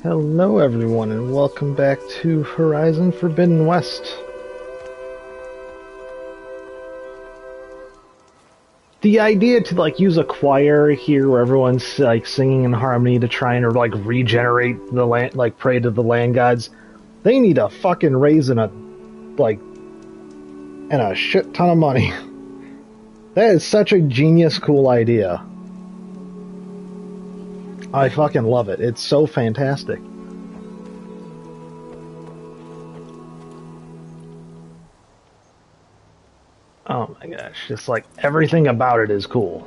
Hello everyone and welcome back to Horizon Forbidden West. The idea to use a choir here where everyone's singing in harmony to try and regenerate the land, pray to the land gods, they need a fucking raise and a shit ton of money. That is such a genius cool idea. I fucking love it. It's so fantastic. Oh my gosh, just everything about it is cool.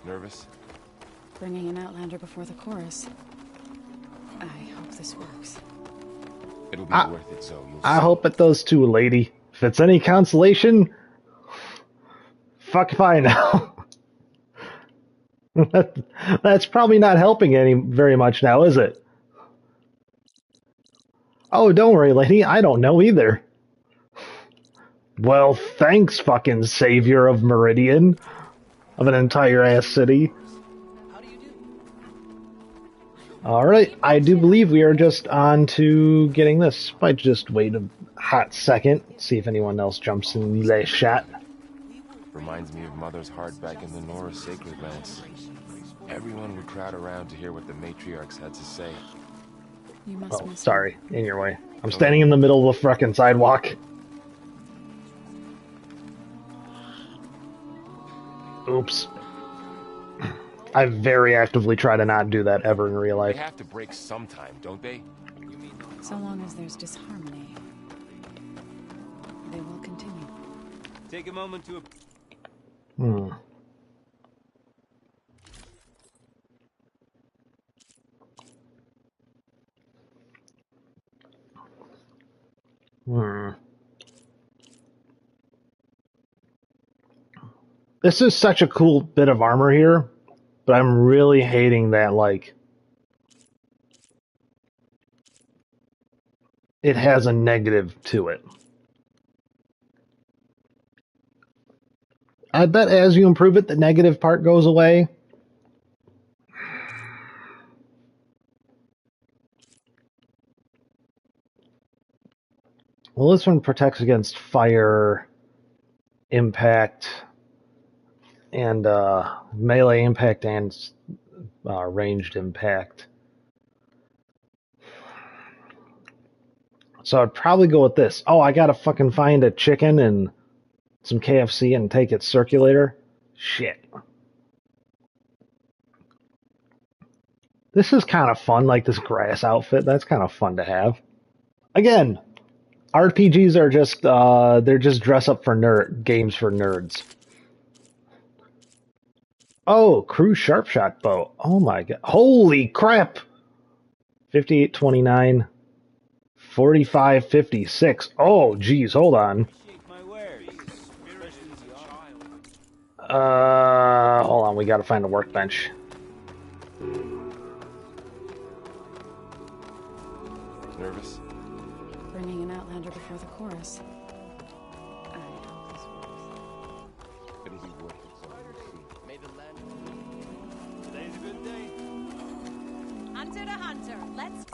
Nervous? Bringing an Outlander before the chorus. I hope this works. It'll be worth it, Zoe. I hope it does too, lady. If it's any consolation, fuck if I know. That's probably not helping very much now, is it? Oh, don't worry, lady. I don't know either. Well, thanks, fucking savior of Meridian. Of an entire ass city. Alright, I do believe we are just on to getting this. Might just wait a hot second, see if anyone else jumps in the chat. Reminds me of Mother's heart back in the Nora Sacred Lands. Everyone would crowd around to hear what the matriarchs had to say. You must Oh, sorry, in your way. I'm standing in the middle of the frickin' sidewalk. Oops. I very actively try to not do that ever in real life. They have to break sometime, don't they? So long as there's disharmony, they will continue. Take a moment to... Hmm. This is such a cool bit of armor here, but I'm really hating that, it has a negative to it. I bet as you improve it, the negative part goes away. Well, this one protects against fire, impact, and melee impact and ranged impact. So I'd probably go with this. Oh, I gotta fucking find a chicken and some KFC and take its circulator. Shit. This is kind of fun, this grass outfit. That's kind of fun to have. Again, RPGs are just, they're just dress up for games for nerds. Oh, Crew Sharpshot Bow. Oh my god. Holy crap! 5829. 4556. Oh, geez, hold on. Hold on, we gotta find a workbench. Nervous? Bringing an Outlander before the chorus. I hope this works. It'll be worth it, Zoe. May the land... Today's a good day. Hunter to hunter, let's...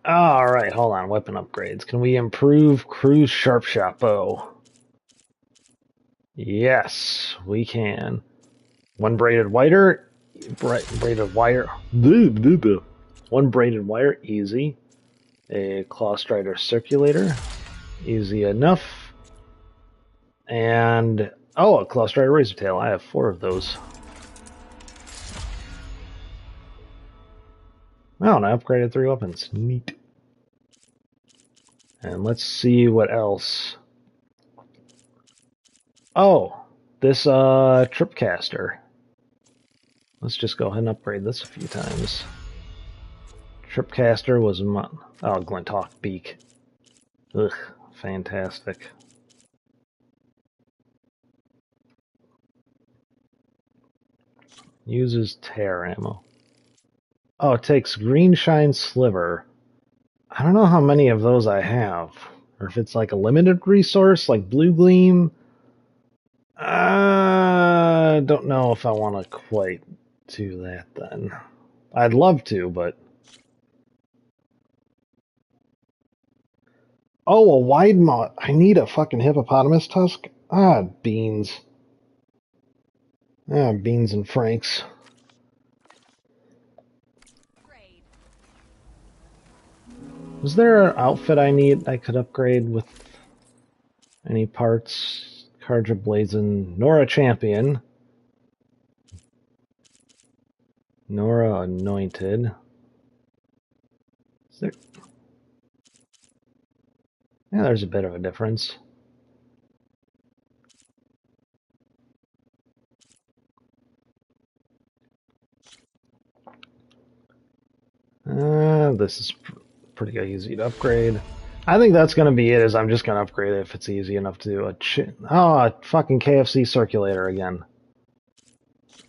Alright, hold on, weapon upgrades. Can we improve Crew's Sharpshot Bow? Yes, we can. One braided wire, one braided wire, easy. A Claw Strider Circulator, easy enough. And, oh, a Claw Strider Razor Tail. I have 4 of those. Oh, and I upgraded 3 weapons. Neat. And let's see what else. Oh, this Tripcaster. Let's just go ahead and upgrade this a few times. Tripcaster was Glinthawk Beak. Ugh, fantastic. Uses tear ammo. Oh, it takes Green Shine Sliver. I don't know how many of those I have. Or if it's like a limited resource, like Blue Gleam. I don't know if I want to quite do that then. I'd love to, but... Oh, a wide mod. I need a fucking hippopotamus tusk? Ah, beans. Ah, beans and franks. Was there an outfit I could upgrade with any parts? Carja Blazon, Nora Champion. Nora Anointed. Is there... Yeah, there's a bit of a difference. This is pretty easy to upgrade. I think that's going to be it, is I'm just going to upgrade it if it's easy enough to do a fucking KFC circulator again.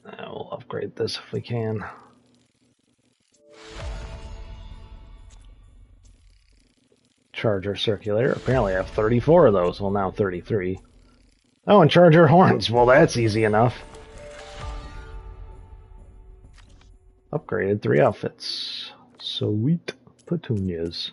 We'll upgrade this if we can. Charger circulator. Apparently I have 34 of those. Well, now 33. Oh, and charger horns. Well, that's easy enough. Upgraded 3 outfits. Sweet petunias.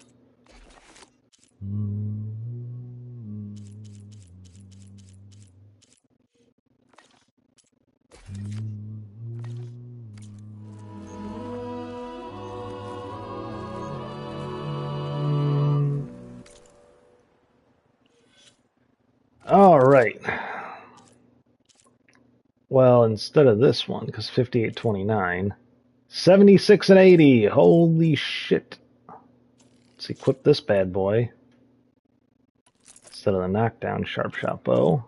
All right. Well, instead of this one, because 5829, 76 and 80. Holy shit. Let's equip this bad boy instead of the knockdown sharp shot bow.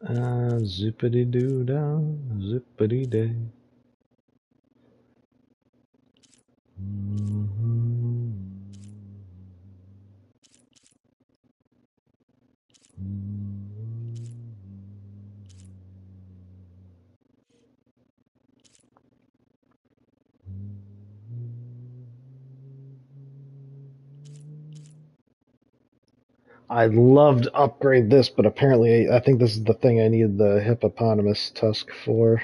Zippity doo dah, zippity day. I'd love to upgrade this, but apparently I think this is the thing I need the hippopotamus tusk for.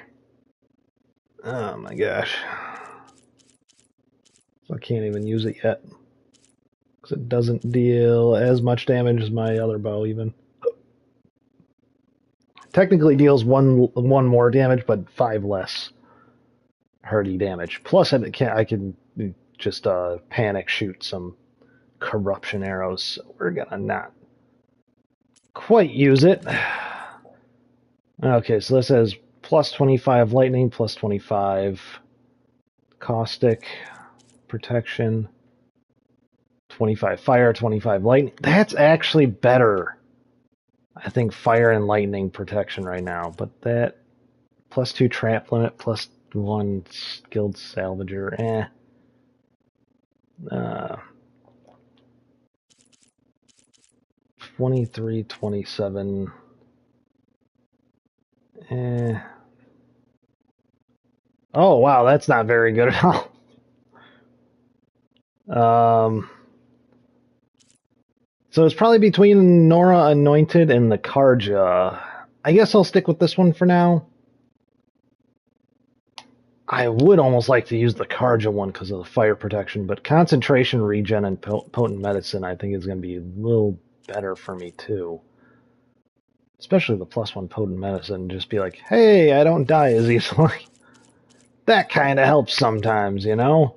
Oh my gosh. So I can't even use it yet. Because it doesn't deal as much damage as my other bow even. Technically deals one more damage, but 5 less hardy damage. Plus I can just panic shoot some corruption arrows, so we're gonna not quite use it. Okay, so this has plus 25 lightning, plus 25 caustic protection, 25 fire, 25 lightning. That's actually better. I think fire and lightning protection right now, but that plus 2 trap limit, plus 1 skilled salvager, 23, 27. Oh, wow, that's not very good at all. So it's probably between Nora Anointed and the Carja. I guess I'll stick with this one for now. I would almost like to use the Carja one because of the fire protection, but concentration, regen, and potent medicine I think is going to be a little better for me too. Especially the +1 potent medicine. Just be like, hey, I don't die as easily. That kind of helps sometimes, you know?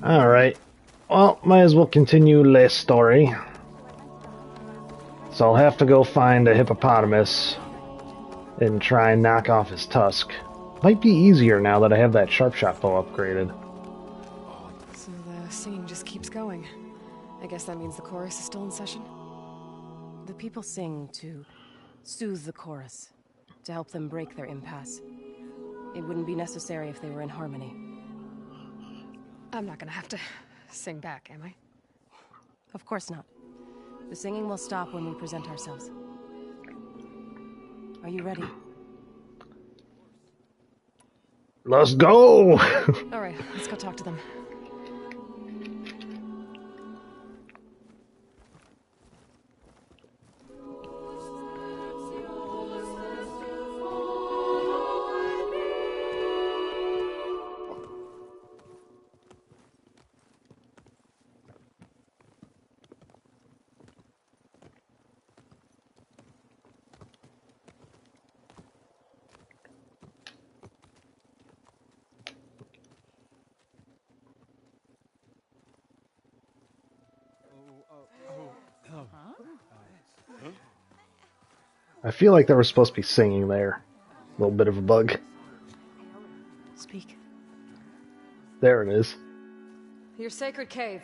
Alright. Well, might as well continue the story. So I'll have to go find a hippopotamus and try and knock off his tusk. Might be easier now that I have that sharp shot bow upgraded. So The singing just keeps going. I guess that means the chorus is still in session? The people sing to soothe the chorus, to help them break their impasse. It wouldn't be necessary if they were in harmony. I'm not gonna have to sing back, am I? Of course not. The singing will stop when we present ourselves. Are you ready? Let's go! Alright, let's go talk to them. I feel like there was supposed to be singing there. A little bit of a bug. Speak. There it is. Your sacred cave.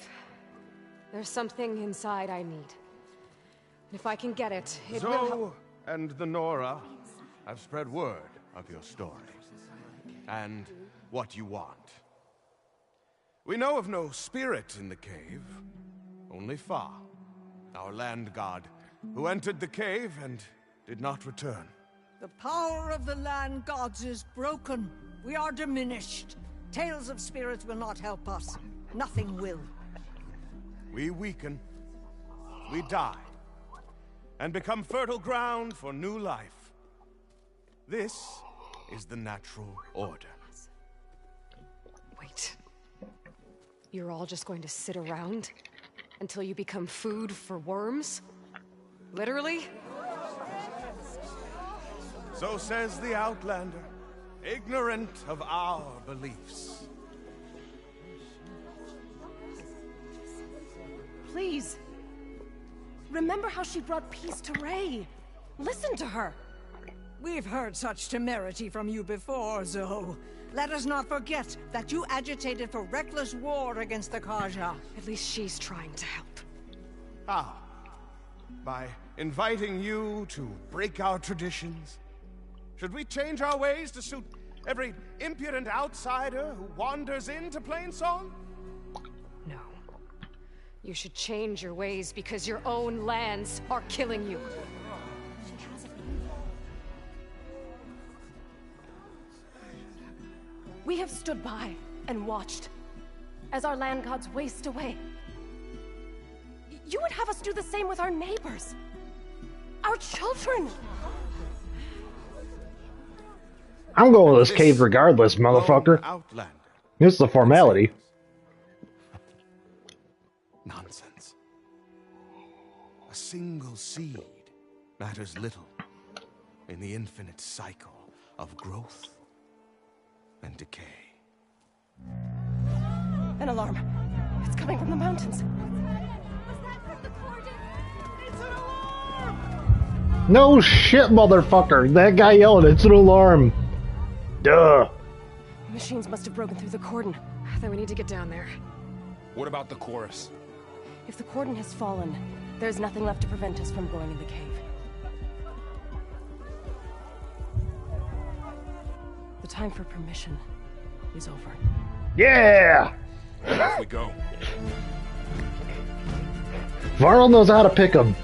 There's something inside I need. If I can get it, it will help. Zoe and the Nora have spread word of your story. And what you want. We know of no spirit in the cave. Only Fa, our land god, who entered the cave and did not return. The power of the land gods is broken. We are diminished. Tales of spirits will not help us. Nothing will. We weaken. We die. And become fertile ground for new life. This is the natural order. Wait. You're all just going to sit around until you become food for worms? Literally? So says the Outlander, ignorant of our beliefs. Please. Remember how she brought peace to Ray. Listen to her. We've heard such temerity from you before, Zoe. Let us not forget that you agitated for reckless war against the Kaja. At least she's trying to help. How? By inviting you to break our traditions? Should we change our ways to suit every impudent outsider who wanders into Plainsong? No. You should change your ways because your own lands are killing you. We have stood by and watched as our land gods waste away. You would have us do the same with our neighbors, our children. I'm going to this cave regardless, motherfucker. Outlander. It's the formality. Nonsense. A single seed matters little in the infinite cycle of growth and decay. An alarm. It's coming from the mountains. No shit, motherfucker. That guy yelled, it's an alarm. Duh. Machines must have broken through the cordon. Then we need to get down there. What about the chorus? If the cordon has fallen, there's nothing left to prevent us from going in the cave. The time for permission is over. Yeah! Off we go. Varl knows how to pick 'em.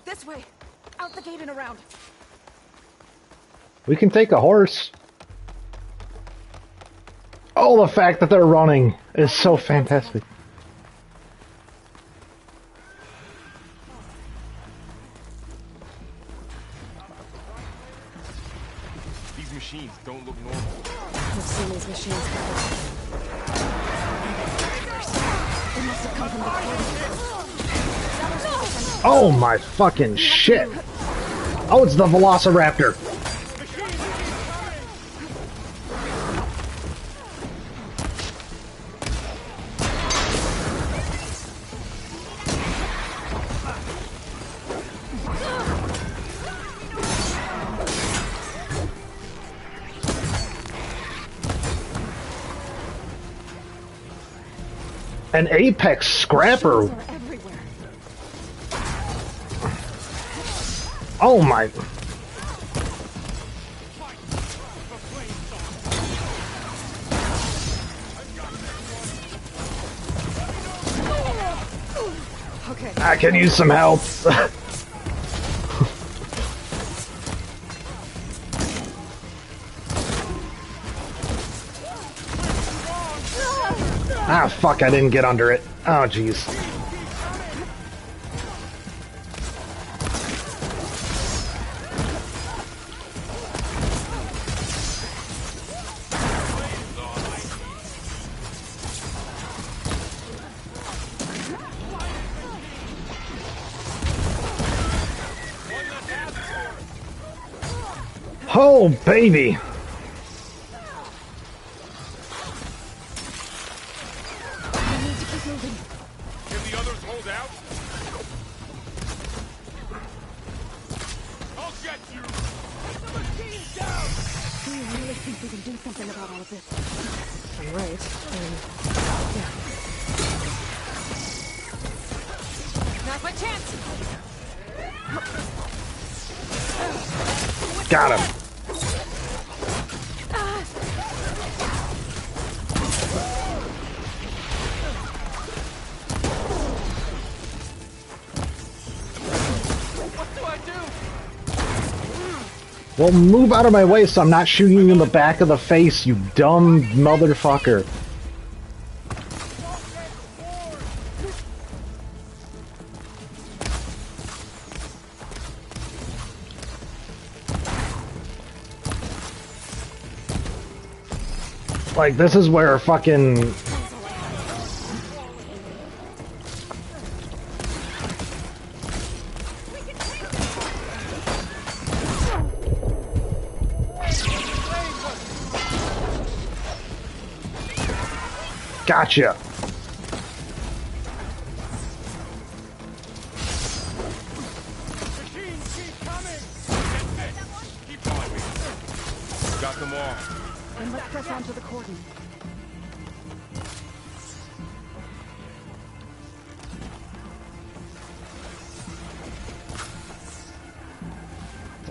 This way! Out the gate and around! We can take a horse. Oh, the fact that they're running is so fantastic. These machines don't look normal. I've seen these machines before. They must have come from the cordon. Oh my fucking shit. Oh, it's the Velociraptor. An apex scrapper. Machines are everywhere. Oh my. Okay. I can use some help. Ah, fuck, I didn't get under it. Oh, jeez. Oh, baby. Can the others hold out? I'll get you! Get the machines down! Do you really think we can do something about all of this? I'm right. Yeah. Now's my chance! Got him. Well, move out of my way so I'm not shooting you in the back of the face, you dumb motherfucker. Like, this is where fucking... Gotcha. Machines keep coming! Keep going. Got them all. And let's press onto the cordon.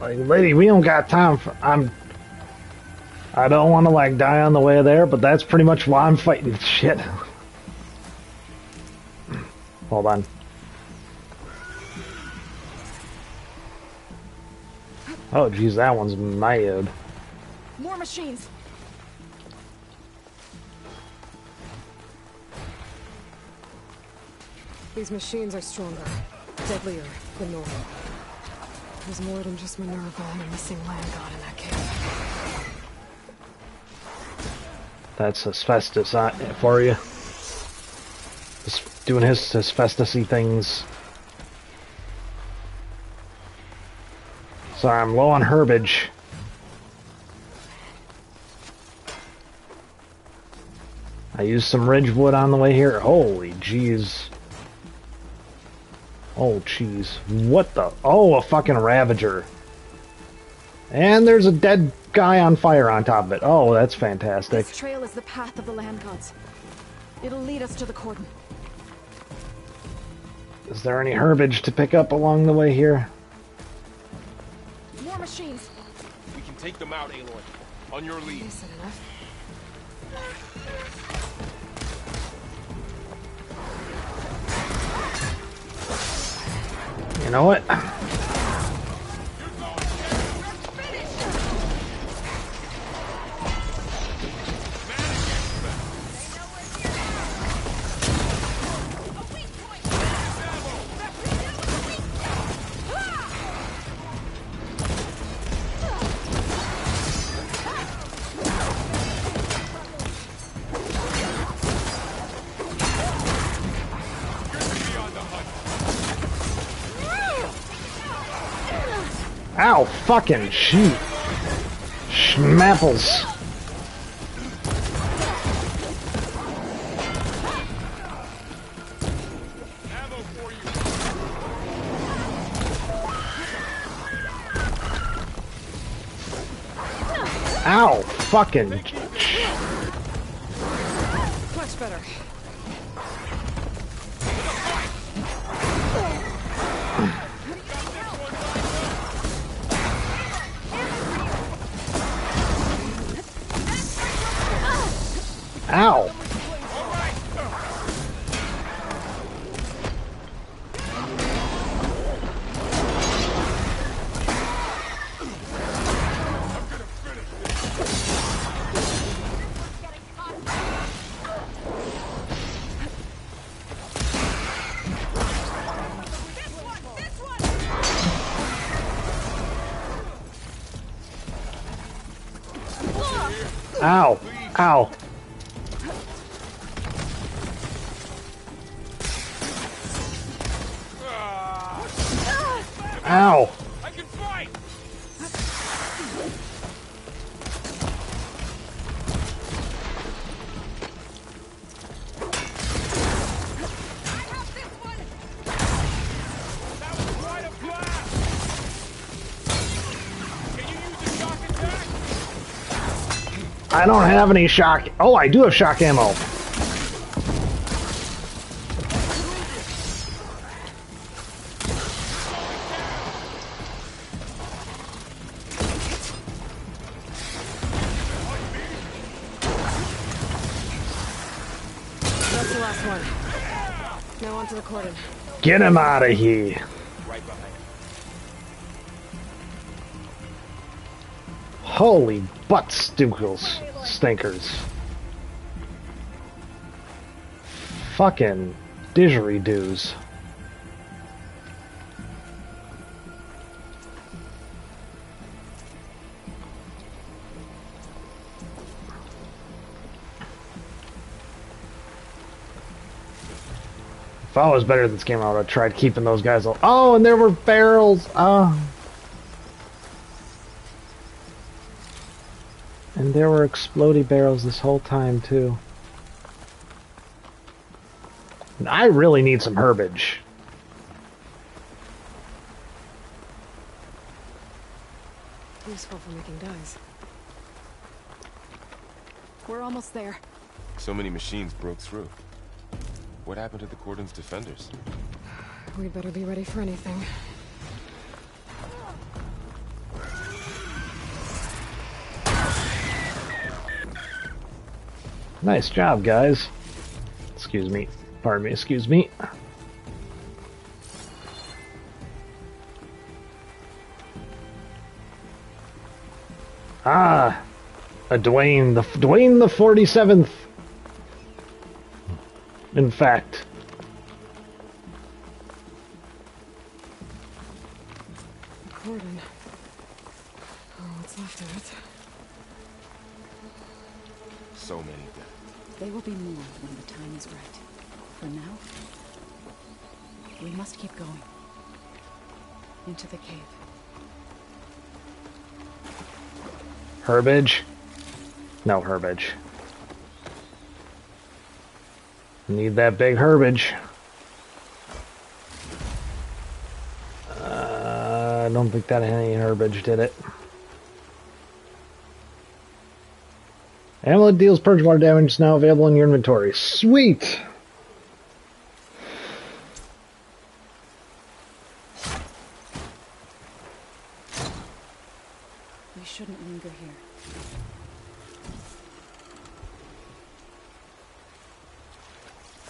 Like, lady, we don't got time for... I don't want to, like, die on the way there, but that's pretty much why I'm fighting shit. Hold on. Oh, geez, that one's mad. More machines! These machines are stronger, deadlier than normal. There's more than just Minerva and a missing land god in that cave. That's asbestos for you. Just doing his asbestos-y things. Sorry, I'm low on herbage. I used some ridgewood on the way here. Holy jeez. Oh, jeez. What the? Oh, a fucking Ravager. And there's a dead guy on fire on top of it. Oh, that's fantastic. This trail is the path of the land gods. It'll lead us to the cordon. Is there any herbage to pick up along the way here? More machines! We can take them out, Aloy. On your lead. Decent enough. You know what? Ow, fucking shoot. Schmapples. Ow, fucking. Much better. Ow! Ow! Ow! Ow! I can fight! That was quite a blast! Can you use a shock attack? I don't have any shock. Oh, I do have shock ammo. That's the last one. Now onto the cordon. Get him out of here. Right behind you. Holy butt stinkers. Stinkers. Fucking didgeridoos. If I was better at this game, I would have tried keeping those guys alive. Oh, and there were barrels. Oh. And there were explodey barrels this whole time, too. And I really need some herbage. Useful for making dyes. We're almost there. So many machines broke through. What happened to the Cordon's defenders? We'd better be ready for anything. Nice job, guys. Excuse me. Pardon me, excuse me. Ah! A Dwayne the 47th. In fact. Cordon. Oh, what's left of it? So many dead. They will be more when the time is right. For now, we must keep going. Into the cave. Herbage? No herbage. Need that big herbage. I don't think that had any herbage, did it? Amulet deals purge water damage, is now available in your inventory. Sweet! We shouldn't linger here.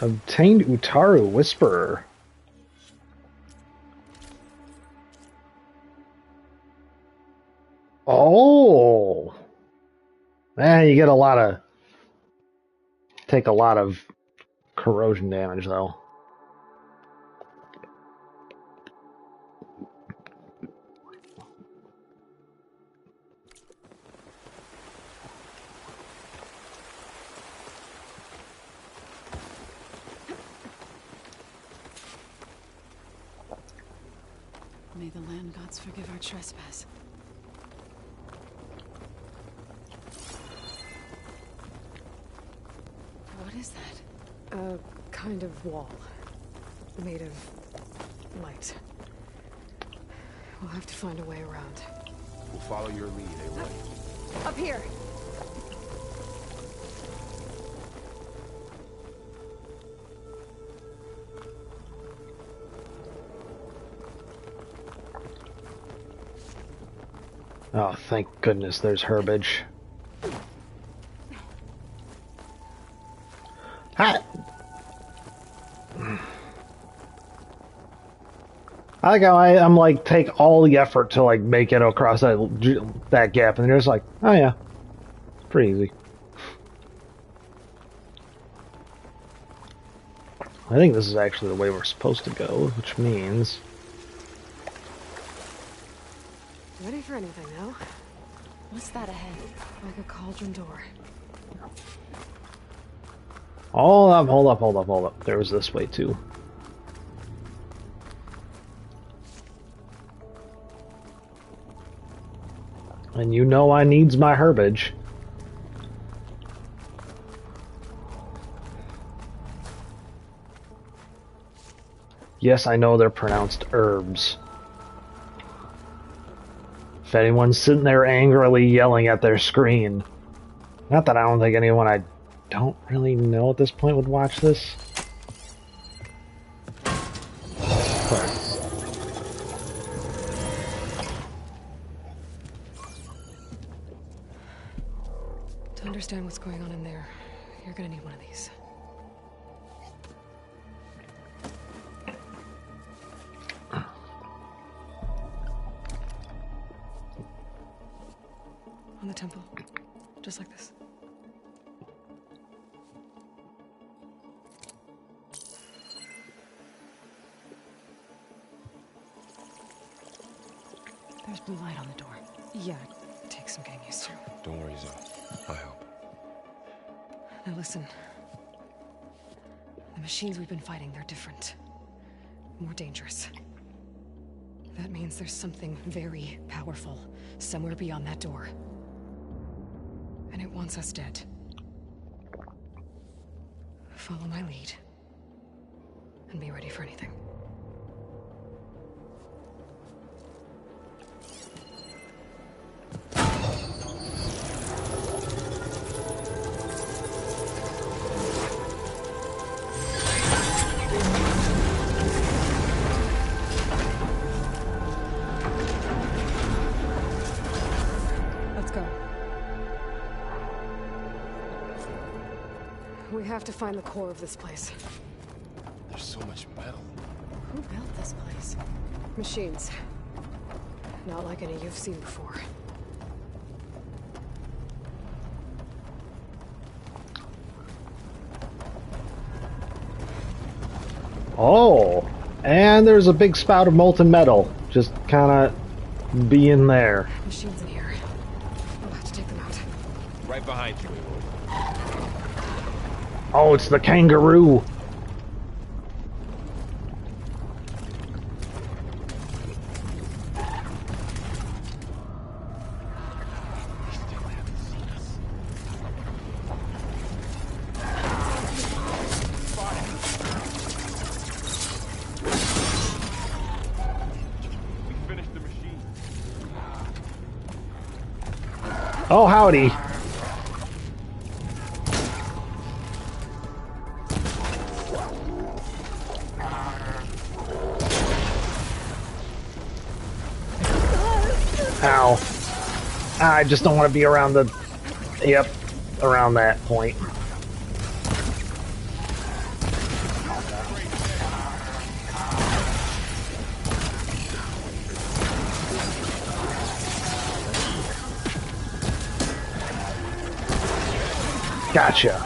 Obtained Utaru Whisperer. Oh! You get a lot of... Take a lot of corrosion damage, though. May the land gods forgive our trespass. What is that? A kind of wall. Made of light. We'll have to find a way around. We'll follow your lead, Aloy. Up here! Oh, thank goodness there's herbage. I like how I'm like take all the effort to like make it across that gap, and they're just like, oh yeah, it's pretty easy. I think this is actually the way we're supposed to go, which means... Ready for anything now? What's that ahead? Like a cauldron door. Hold up. There was this way too. And you know I needs my herbage. Yes, I know they're pronounced herbs. If anyone's sitting there angrily yelling at their screen. Not that I don't think anyone I don't really know at this point would watch this. But to understand what's going on in there, you're gonna need one of these. On the temple. Just like this. There's blue light on the door. Yeah, it takes some getting used to. Don't worry, Zoe. I'll help. Now listen. The machines we've been fighting, they're different. More dangerous. That means there's something very powerful somewhere beyond that door. And it wants us dead. Follow my lead. And be ready for anything. Let's go. We have to find the core of this place. There's so much metal. Who built this place? Machines. Not like any you've seen before. oh, and there's a big spout of molten metal just kind of being there. Machines in here. We'll have to take them out. Right behind you. Oh, it's the kangaroo. Oh, howdy. Ow. I just don't want to be around the... Yep, around that point. Gotcha.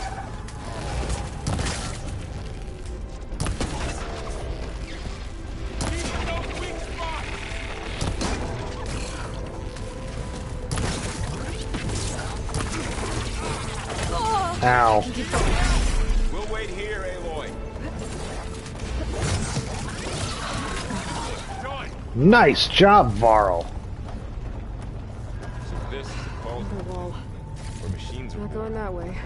Ow. We'll wait here, Aloy. Nice job, Varl. So this is a cult The wall. where machines are Not born. going that way.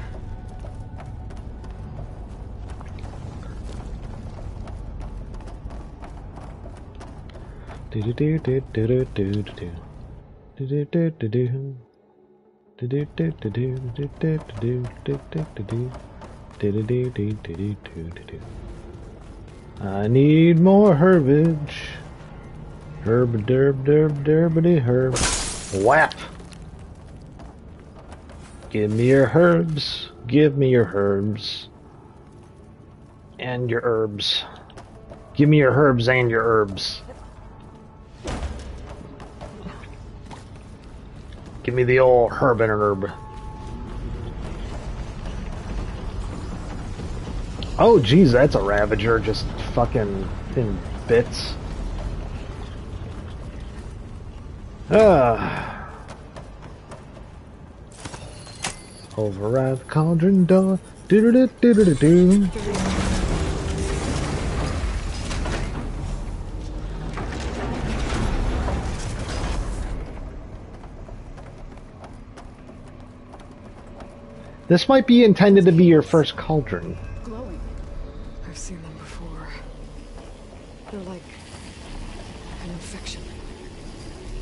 Do do do do do do do do do do do do. I need more herbage. Herb derb derb derbity herb. Whap! Give me your herbs. Give me your herbs. And your herbs. Give me your herbs and your herbs. Give me the old herb and herb. Oh, geez, that's a Ravager just fucking in bits. Override the cauldron door. Do do do do do do. This might be intended to be your first cauldron. Glowing. I've seen them before. They're like an infection.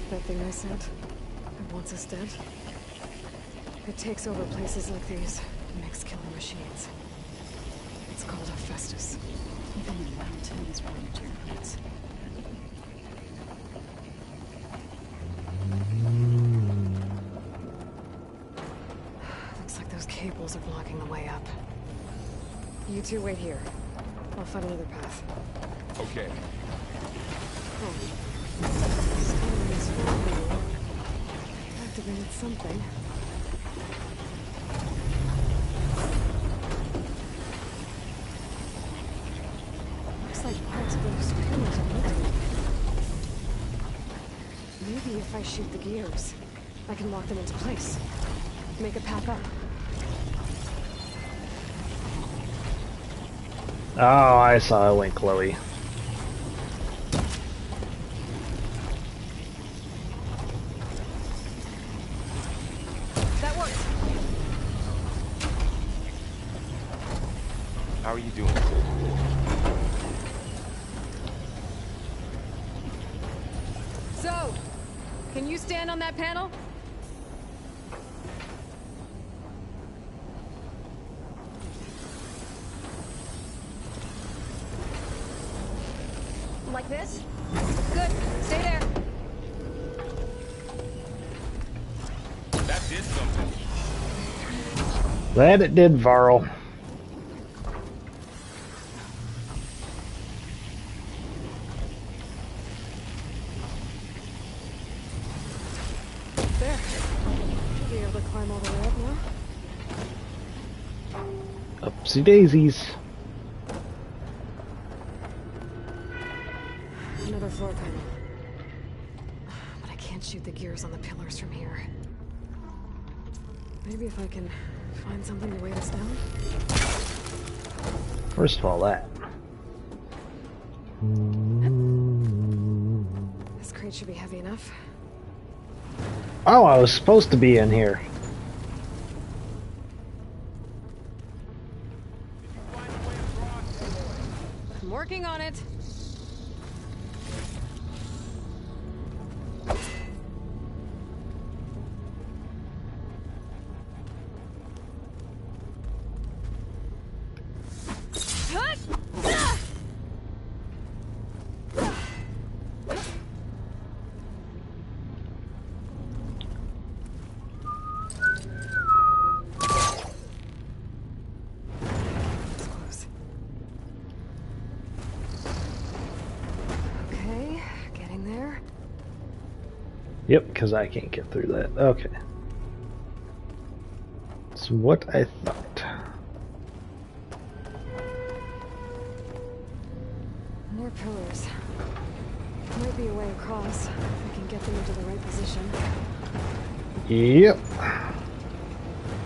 That thing I said, it wants us dead. It takes over places like these and makes killer machines. It's called Hephaestus. Even the mountain is prone to your roots. Looks like those cables are blocking the way up. You two wait here. I'll find another path. Okay. Activated something. Looks like parts of those pillars are moving. Maybe if I shoot the gears, I can lock them into place. Make a path up. Oh, I saw a link, Chloe. That worked. How are you doing? So, can you stand on that panel? Like this? Good. Stay there. That did something. That it did, Varl. There. Should be able to climb all the way up now. Upsy daisies. Another floor panel. But I can't shoot the gears on the pillars from here. Maybe if I can find something to weight us down? First of all, that. This crate should be heavy enough. Oh, I was supposed to be in here. I'm working on it. Okay, getting there. Yep, because I can't get through that. Okay. That's what I thought. More pillars. Might be a way across, if we can get them into the right position. Yep.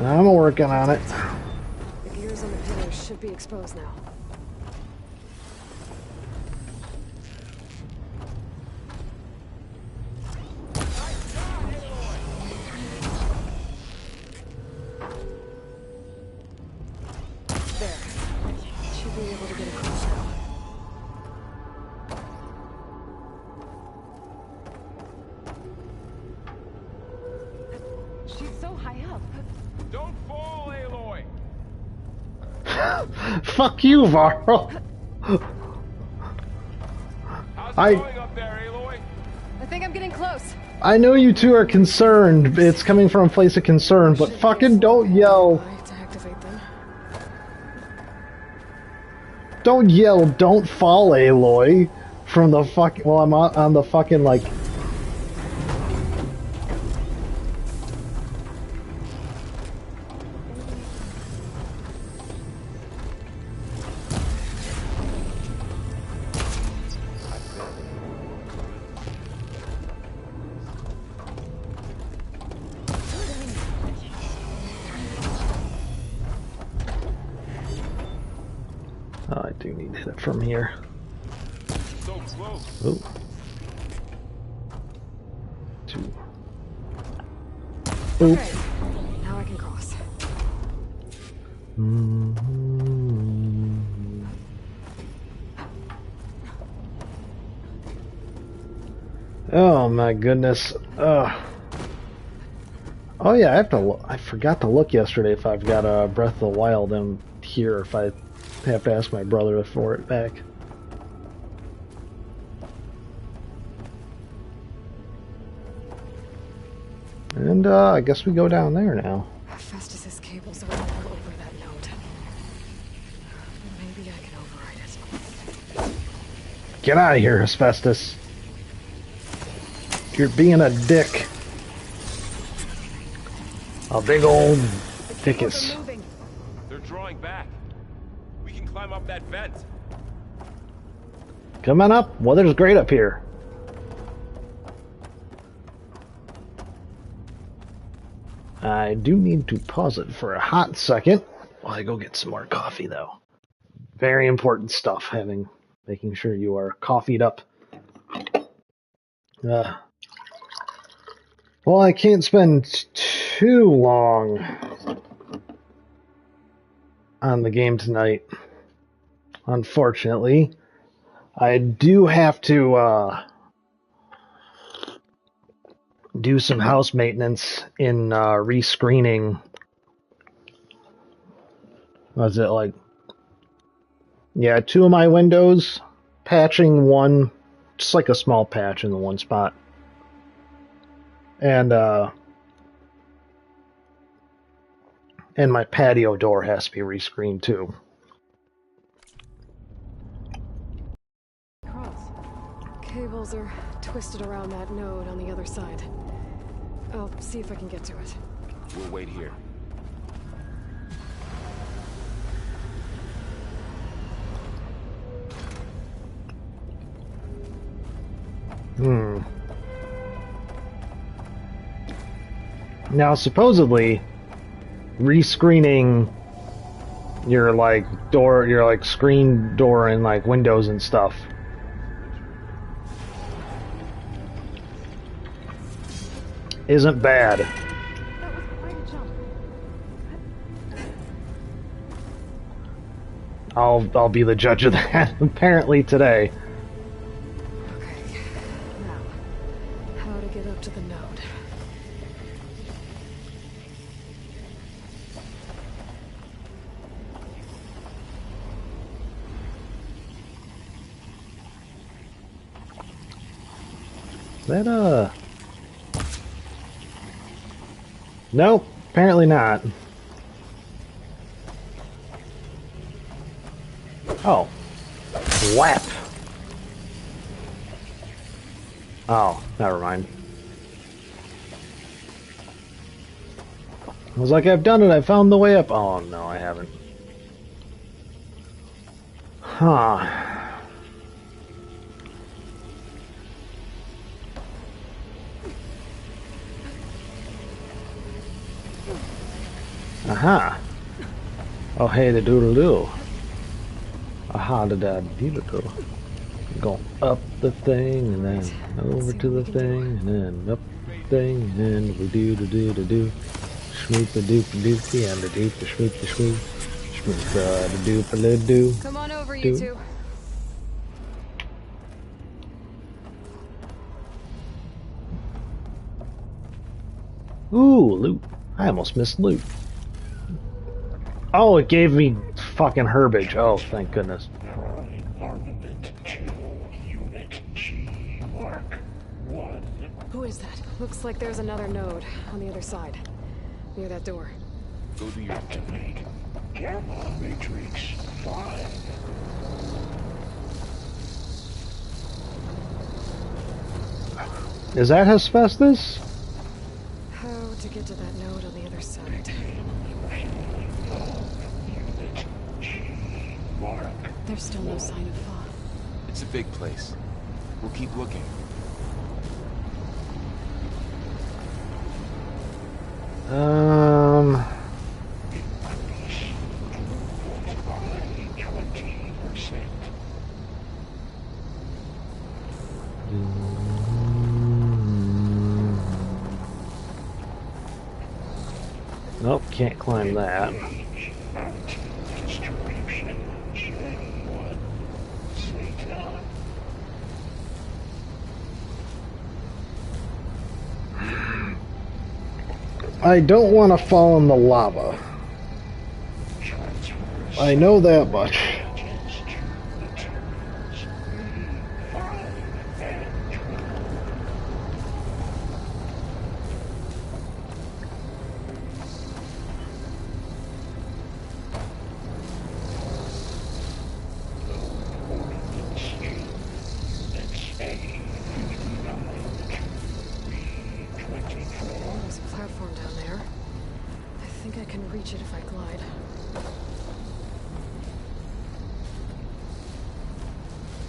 I'm working on it. The gears on the pillars should be exposed now. There. Should be able to get across now. She's so high up. Don't fall, Aloy! Fuck you, Varl. How's it going up there, Aloy? I think I'm getting close. I know you two are concerned. It's coming from a place of concern, but fucking don't yell. I have to activate them. Don't yell, don't fall, Aloy. From the fucking, well, I'm on the fucking, like... do need to hit it from here. So close. Oh. 2. Oop. Okay, now I can cross. Oh my goodness. Oh yeah, I have to. I forgot to look yesterday if I've got a Breath of the Wild in here. If I have to ask my brother for it back. And I guess we go down there now. Festus's cables are all over that node. Maybe I can override it. Get out of here, Asbestos. You're being a dick. A big old dickus. They're drawing back. We can climb up that vent. Come on up. Weather's great up here. I do need to pause it for a hot second while I go get some more coffee, though. Very important stuff, making sure you are coffeeed up. Well, I can't spend too long on the game tonight, unfortunately. I do have to do some house maintenance in rescreening. Was it like, yeah, 2 of my windows, patching one, just like a small patch in the one spot. And my patio door has to be rescreened too. Cross. Cables are twisted around that node on the other side. I'll see if I can get to it. We'll wait here. Now, supposedly, rescreening your screen door and like windows and stuff isn't bad. That was quite a jump. I'll be the judge of that apparently today. Okay. Now, how to get up to the node. That nope, apparently not. Oh. Whap. Oh, never mind. I was like, I've done it, I found the way up. Oh no, I haven't. Huh. Aha. Oh, hey, the doodle-doo. Aha, the doodle-doo. Go up the thing, and then over to the thing, and then up the thing, and then we do-do-do-do-do. Schmoop the doop-a-doopy, and the doop-a-schmoop the schmoop. Schmoop the doop-a-lid-doo. Come on over, you two. Ooh, loot. I almost missed loot. Oh, it gave me fucking herbage. Oh, thank goodness. Who is that? Looks like there's another node on the other side, near that door. Go do your thing. Matrix 5. Is that asbestos? How to get to that node on the other side? There's still no sign of Fa. It's a big place. We'll keep looking. Nope, can't climb that. I don't want to fall in the lava. I know that much. There's a platform down there. I think I can reach it if I glide.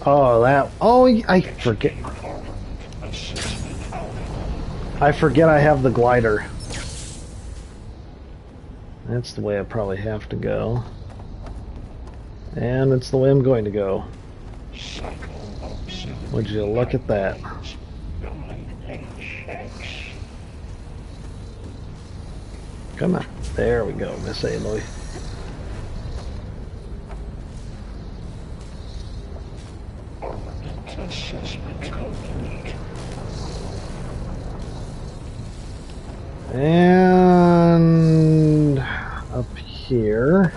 Oh, that. Oh, I forget. I forget I have the glider. That's the way I probably have to go. And it's the way I'm going to go. Would you look at that? Come on. There we go, Miss Aloy. And up here.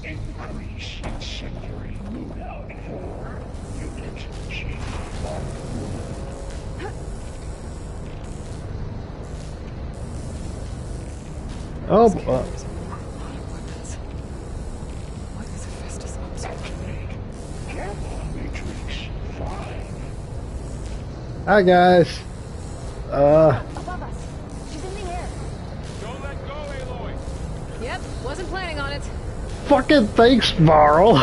Increase incendiary loadout for Unit G5. Oh, What is Hephaestus up to? Careful, Matrix 5. hi guys. Above us. She's in the air. Don't let go, Aloy! Yep, wasn't planning on it. Fucking thanks, Varl.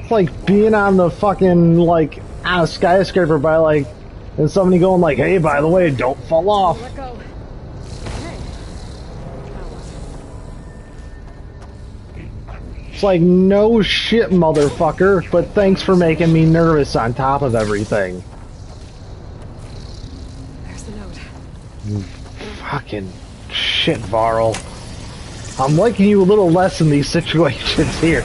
It's like being on the fucking, like, on a skyscraper by, like, and somebody going like, hey, by the way, don't fall off. Let go. Hey. It's like, no shit, motherfucker, but thanks for making me nervous on top of everything. There's the note. Fucking shit, Varl. I'm liking you a little less in these situations here.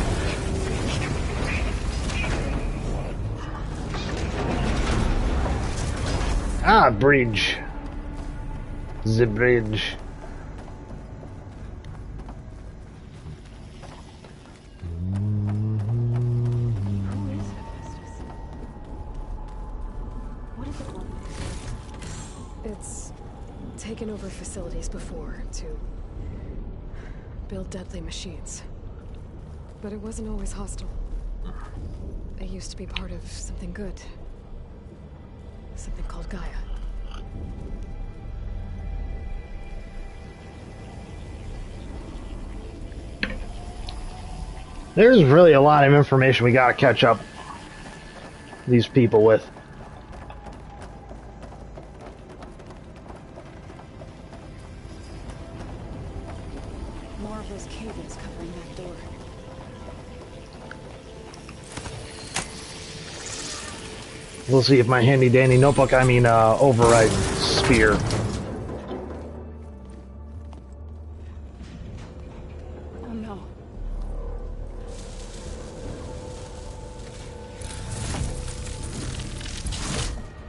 Ah, bridge. The bridge. What is it want? It's taken over facilities before to build deadly machines. But it wasn't always hostile. It used to be part of something good. Something called Gaia. There's really a lot of information we gotta catch up these people with. More of those cables covering that door. We'll see if my handy dandy notebook, override spear. Oh no.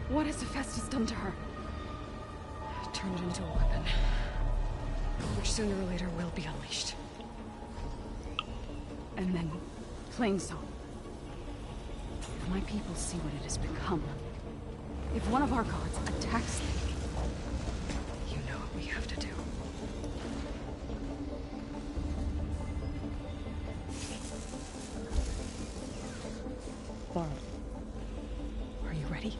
What has Hephaestus done to her? Turned it into a weapon. Which sooner or later will be unleashed. And then Plain Song. If my people see what it has become, if one of our gods attacks them, You know what we have to do. Varl, are you ready?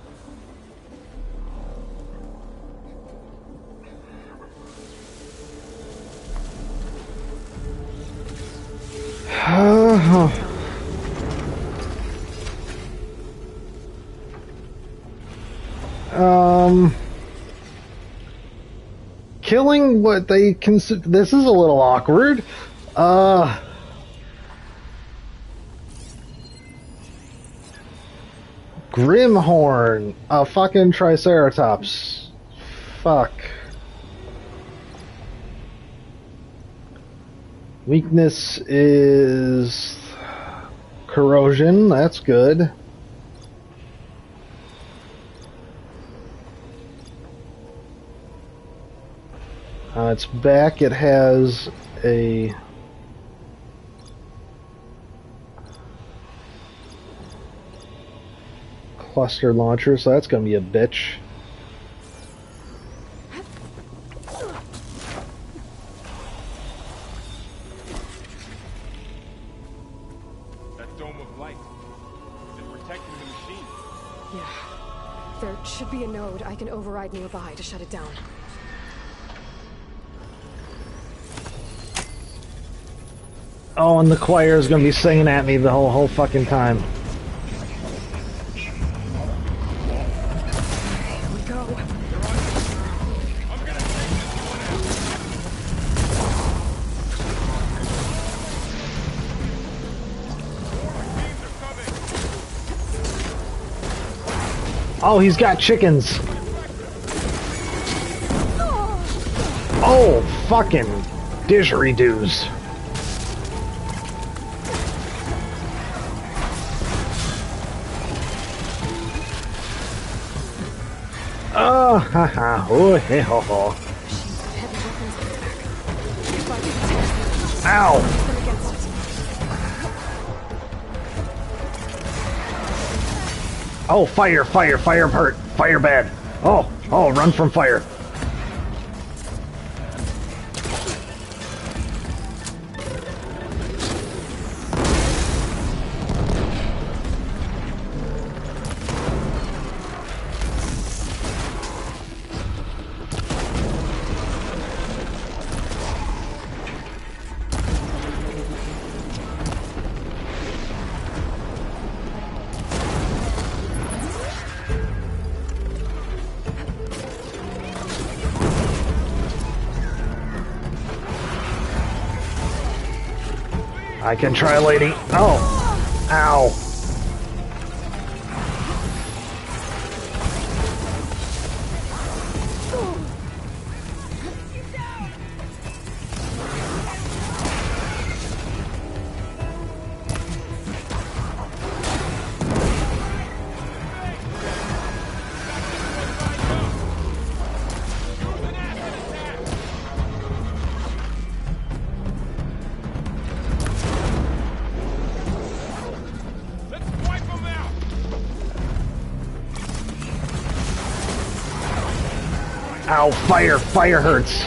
Killing what they consider. This is a little awkward. Grimhorn, a fucking Triceratops. Fuck. Weakness is corrosion. That's good. Its back, it has a cluster launcher, so that's going to be a bitch. That dome of light. Is it protecting the machine? Yeah. There should be a node I can override nearby to shut it down. Oh, and the choir is going to be singing at me the whole fucking time. Here we go. Oh, he's got chickens. Oh, fucking didgeridoos. Oh, haha, oh, hey, ho, ho. Ow! Oh, fire, fire, fire hurt, fire bad. Oh, run from fire. I can try, lady. Oh, ow. Ow, fire, fire hurts.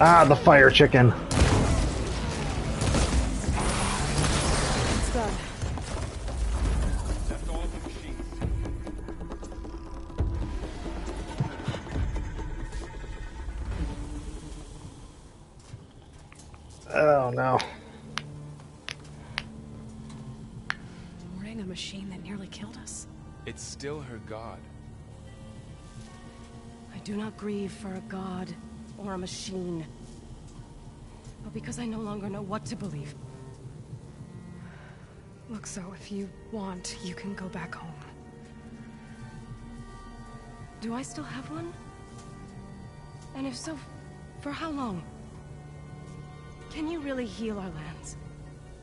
Ah, the fire chicken. It's done. That's all the machines. Oh no. Warning a machine that nearly killed us. It's still her god. I do not grieve for a god or a machine, but because I no longer know what to believe. Look, so if you want, you can go back home. Do I still have one? And if so, for how long? Can you really heal our lands?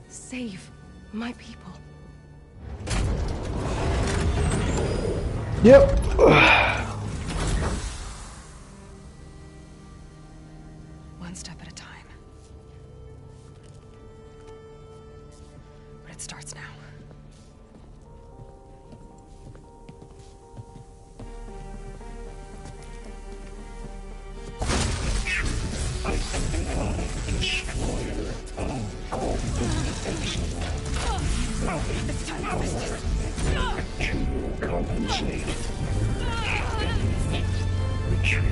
Save my people? Yep. One step at a time. But it starts now. Destroyer of To compensate. Retreat.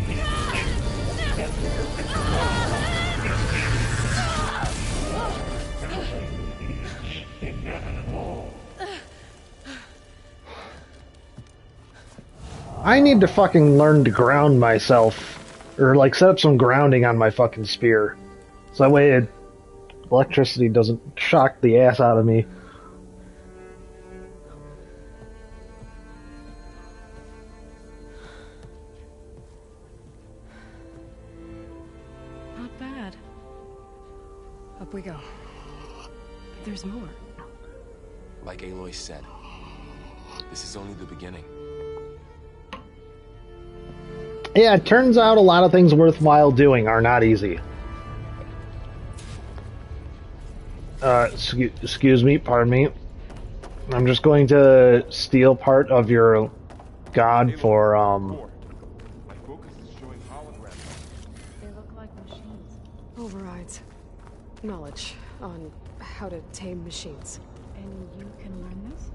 I need to fucking learn to ground myself, or like set up some grounding on my fucking spear, so that way electricity doesn't shock the ass out of me. Not bad. Up we go. There's more. Like Aloy said, this is only the beginning. Yeah, it turns out a lot of things worthwhile doing are not easy. Excuse me, pardon me. I'm just going to steal part of your god for, My focus is showing holograms. They look like machines. Overrides. Knowledge on how to tame machines. And you can learn this?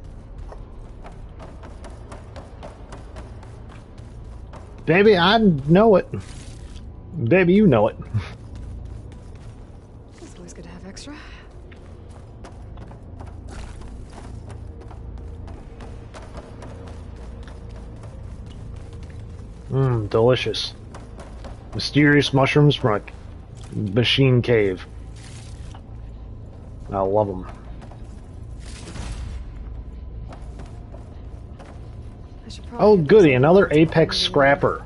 Baby, I know it. Baby, you know it. It's always good to have extra. Mmm, delicious. Mysterious mushrooms from a machine cave. I love them. I should probably Oh, get goody, this another over. Apex Scrapper.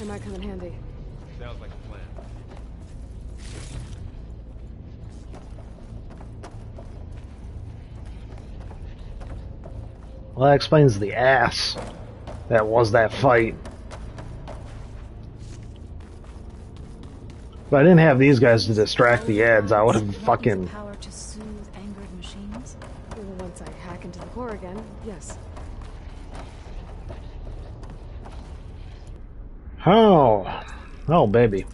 It might come in handy. Sounds like a plan. Well, that explains the ass that was that fight. If I didn't have these guys to distract the ads, I would have fucking... Power to soothe angered machines? Well, once I hack into the core again, yes. Oh. Oh, baby.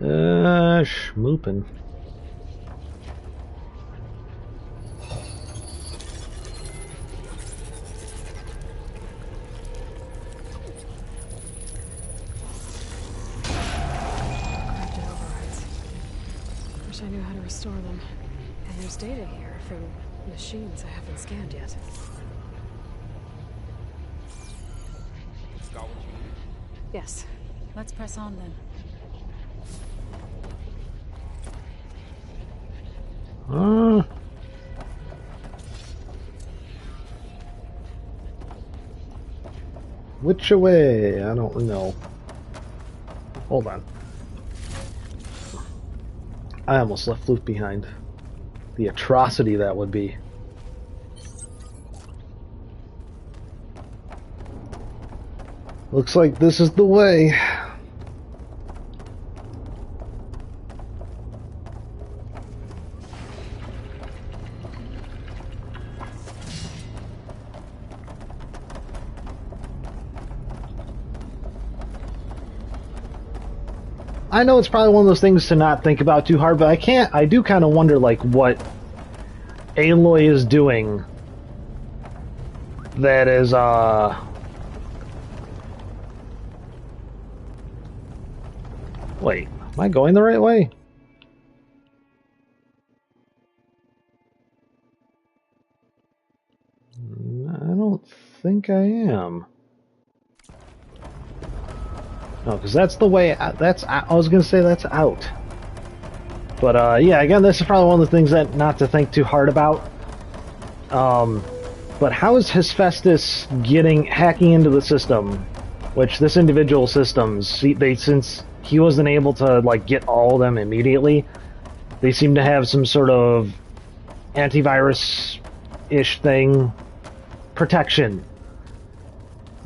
Schmoopin'. Corrupted overrides. Wish I knew how to restore them. And there's data here from machines I haven't scanned yet. Got what you need? Yes. Let's press on then. Which way? I don't know. Hold on. I almost left Luke behind. The atrocity that would be. Looks like this is the way. I know it's probably one of those things to not think about too hard, but I do kind of wonder, like, what Aloy is doing that is, wait, am I going the right way? I don't think I am. No, because that's the way. I was gonna say that's out. But yeah, again, this is probably one of the things that not to think too hard about. But how is Hephaestus hacking into the system? Which this individual systems, since he wasn't able to like get all of them immediately, they seem to have some sort of antivirus-ish thing, protection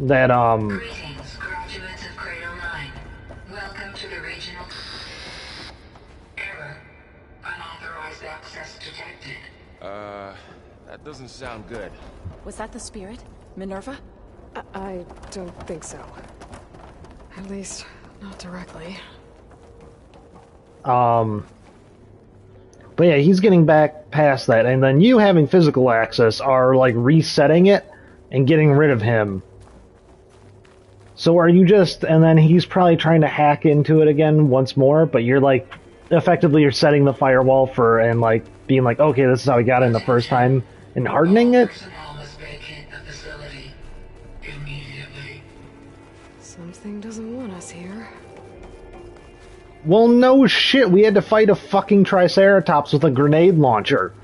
that Greetings, graduates of Cradle 9. Welcome to the regional... Error. Unauthorized access detected. That doesn't sound good. Was that the spirit? Minerva? I don't think so. At least, not directly. But yeah, he's getting back past that, and then you having physical access are like resetting it and getting rid of him. So are you just, and then he's probably trying to hack into it again once more, but you're like, effectively you're setting the firewall for, and like, being like, okay, this is how we got in the first time, and hardening it? Personnel must vacate the facility immediately. Something doesn't want us here. Well, no shit, we had to fight a fucking Triceratops with a grenade launcher.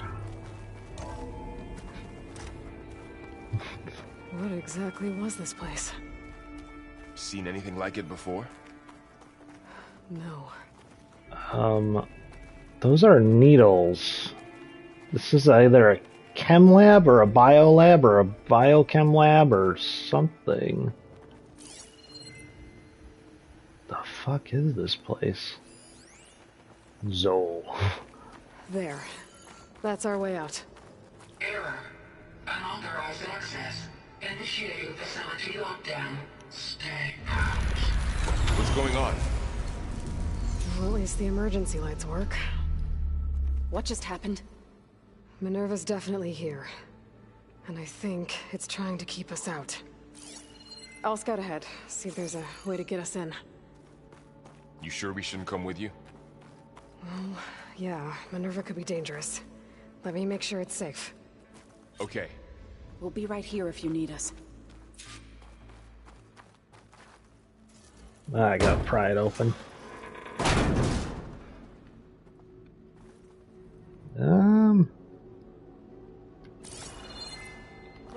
What exactly was this place? Seen anything like it before? No. Those are needles. This is either a chem lab or a bio lab or a biochem lab or something. The fuck is this place? Zol. There. That's our way out. Error. Unauthorized access. Initiating facility lockdown. Stay out. What's going on? Well, at least the emergency lights work. What just happened? Minerva's definitely here. And I think it's trying to keep us out. I'll scout ahead, see if there's a way to get us in. You sure we shouldn't come with you? Well, yeah, Minerva could be dangerous. Let me make sure it's safe. Okay. We'll be right here if you need us. I gotta pry it open.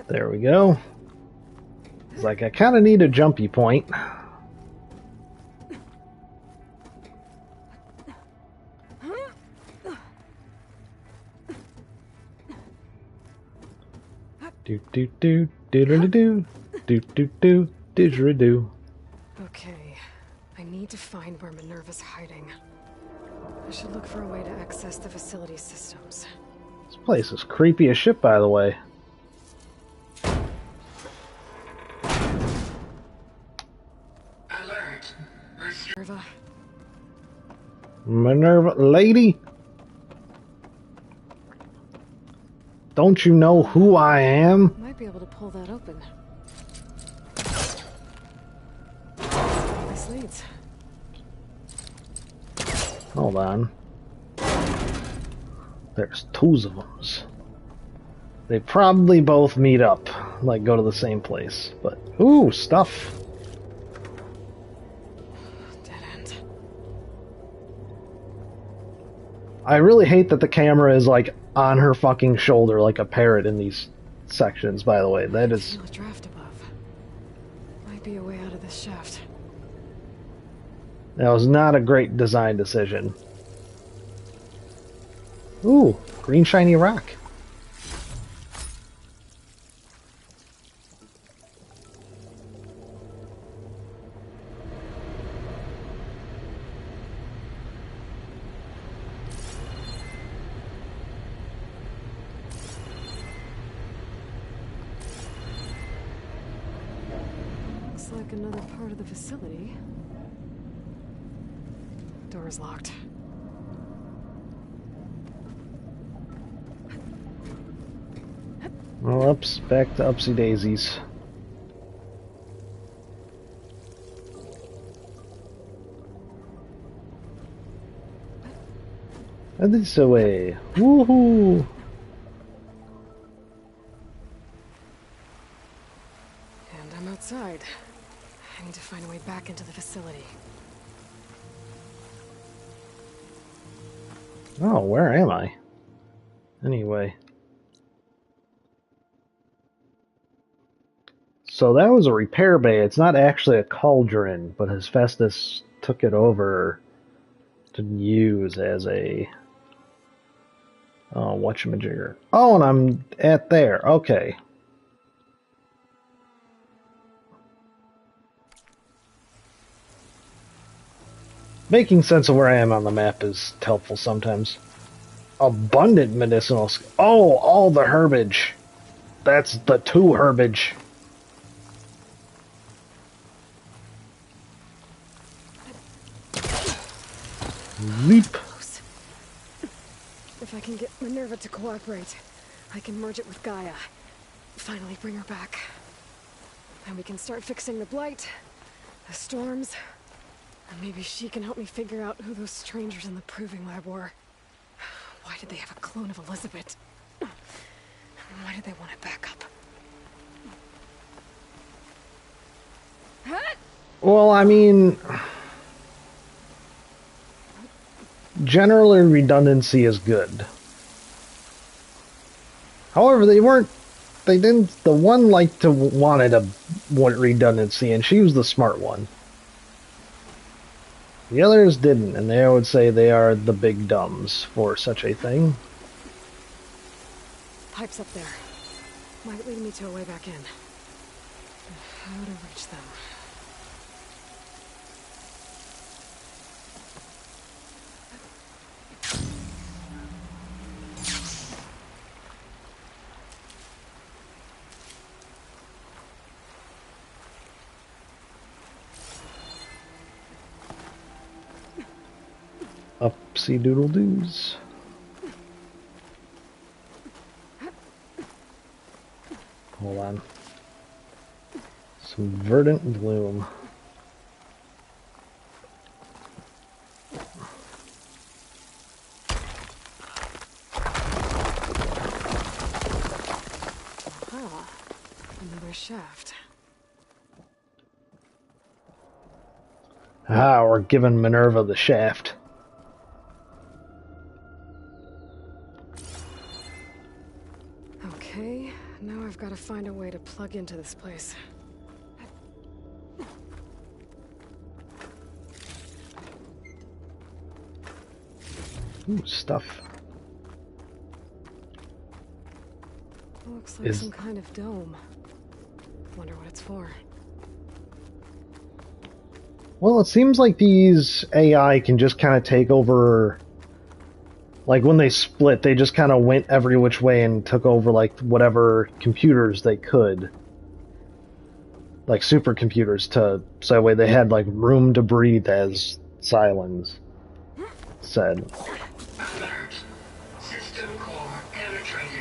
There we go. It's like I kind of need a jumpy point. Do do do do do do do do do do do. Okay, I need to find where Minerva's hiding. I should look for a way to access the facility systems. This place is creepy as shit, by the way. Alert. Minerva? Minerva, lady? Don't you know who I am? Might be able to pull that open. This leads. Hold on. There's two of them. They probably both meet up, like go to the same place. But, ooh, stuff. Dead end. I really hate that the camera is like on her fucking shoulder like a parrot in these sections, by the way. That is... Feel a draft above. Might be a way out of this shaft. That was not a great design decision. Ooh, green shiny rock. Looks like another part of the facility. Door is locked. Well, back to upsy daisies. And this away. Woohoo! And I'm outside. I need to find a way back into the facility. Oh, where am I? Anyway. So that was a repair bay. It's not actually a cauldron, but Hephaestus took it over to use as a... Oh, whatchamajigger. Oh, and I'm at there. Okay. Making sense of where I am on the map is helpful sometimes. Abundant medicinal... Oh, all the herbage. That's the 2 herbage. If Leap. If I can get Minerva to cooperate, I can merge it with Gaia. Finally bring her back. And we can start fixing the Blight, the storms, and maybe she can help me figure out who those strangers in the Proving Lab were. Why did they have a clone of Elizabeth? And why did they want it back up? Well, I mean, generally redundancy is good. However, the one liked to wanted a redundancy, and she was the smart one. The others didn't, and they would say they are the big dumbs for such a thing. Pipes up there. Might lead me to a way back in. How to reach them. Upsy doodle doos. Hold on. Some verdant bloom. Ah, another shaft. Ah, we're giving Minerva the shaft. Okay, now I've got to find a way to plug into this place. Ooh, stuff. Looks like some kind of dome. Wonder what it's for. Well, it seems like these AI can just kind of take over. Like when they split, they just kind of went every which way and took over like whatever computers they could. Like supercomputers so that way they had like room to breathe, as Silence said. Alert. System core penetrated.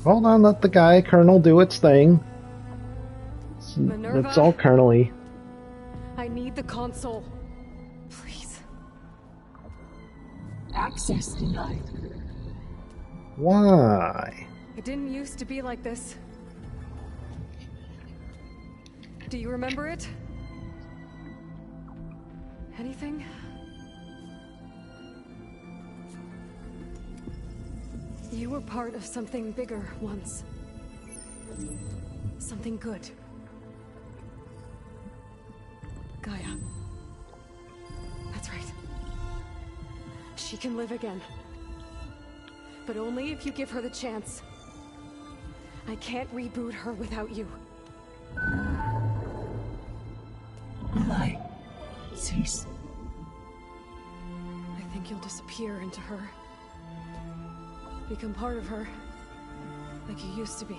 Hold on, let the guy, Colonel, do its thing. Minerva? It's all Colonel-y. I need the console. Please. Access denied. Why? It didn't used to be like this. Do you remember it? Anything? You were part of something bigger once. Something good. Gaia. That's right. She can live again. But only if you give her the chance. I can't reboot her without you. Lie. Cease. I think you'll disappear into her. Become part of her. Like you used to be.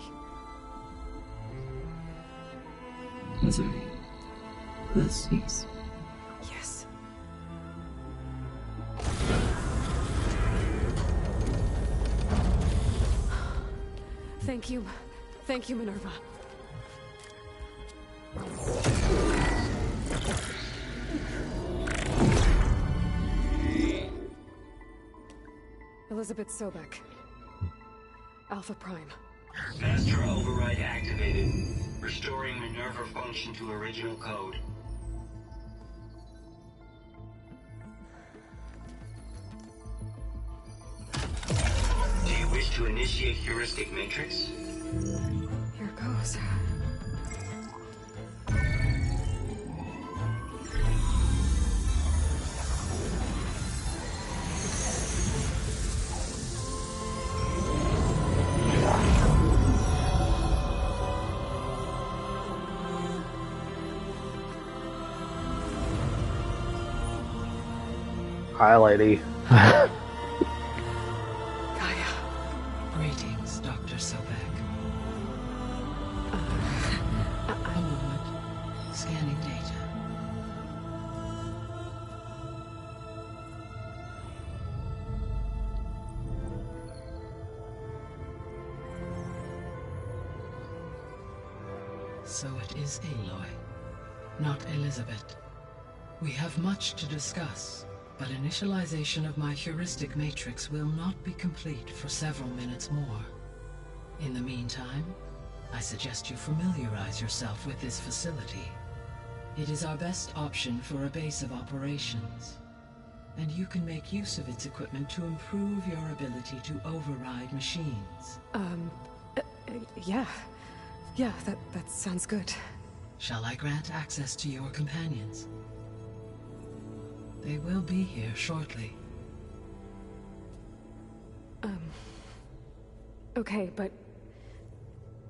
Misery. Will cease. Yes. Thank you. Thank you, Minerva. Elizabeth Sobek. Alpha Prime. Master override activated. Restoring Minerva function to original code. Do you wish to initiate heuristic matrix? Here goes. Hi, lady. Gaia. Greetings, Dr. Sobek. A moment. Scanning data. So it is Aloy, not Elizabeth. We have much to discuss, but initialization of my heuristic matrix will not be complete for several minutes more. In the meantime, I suggest you familiarize yourself with this facility. It is our best option for a base of operations, and you can make use of its equipment to improve your ability to override machines. Yeah. Yeah, that sounds good. Shall I grant access to your companions? They will be here shortly. Okay, but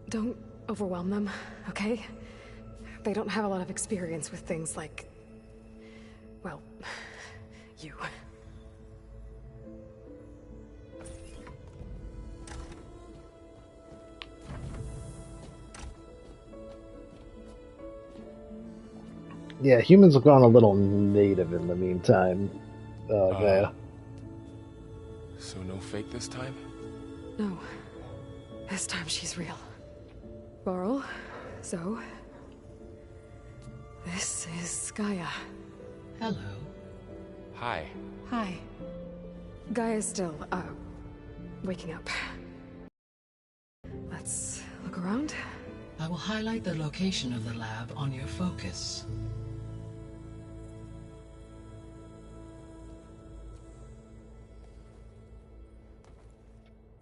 don't overwhelm them, okay? They don't have a lot of experience with things like, well, you. Yeah, humans have gone a little native in the meantime. Yeah. So no fake this time? No. This time she's real. Varl, Zoe. This is Gaia. Hello. Hi. Hi. Gaia's still, waking up. Let's look around. I will highlight the location of the lab on your focus.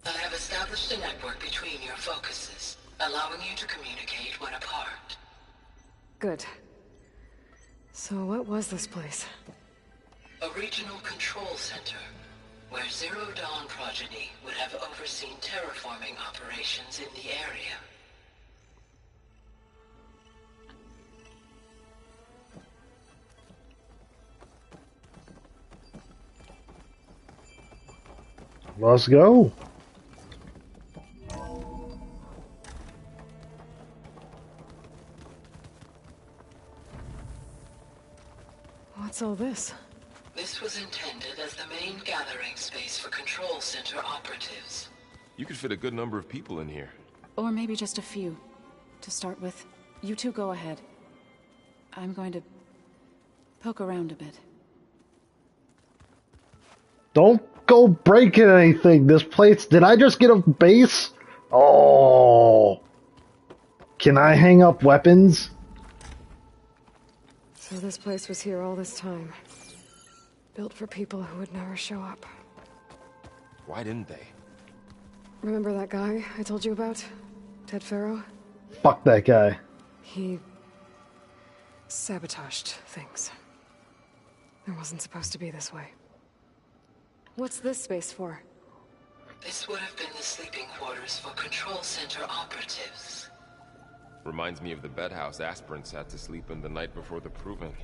I have established a network between your focuses, allowing you to communicate when apart. Good. So what was this place? A regional control center, where Zero Dawn progeny would have overseen terraforming operations in the area. Let's go. What's all this? This was intended as the main gathering space for control center operatives. You could fit a good number of people in here. Or maybe just a few. To start with, you two go ahead. I'm going to poke around a bit. Don't go breaking anything. This place... Did I just get a base? Oh. Can I hang up weapons? So this place was here all this time. Built for people who would never show up. Why didn't they? Remember that guy I told you about? Ted Farrow? Fuck that guy. He sabotaged things. It wasn't supposed to be this way. What's this space for? This would have been the sleeping quarters for control center operatives. Reminds me of the bedhouse aspirants had to sleep in the night before the proving.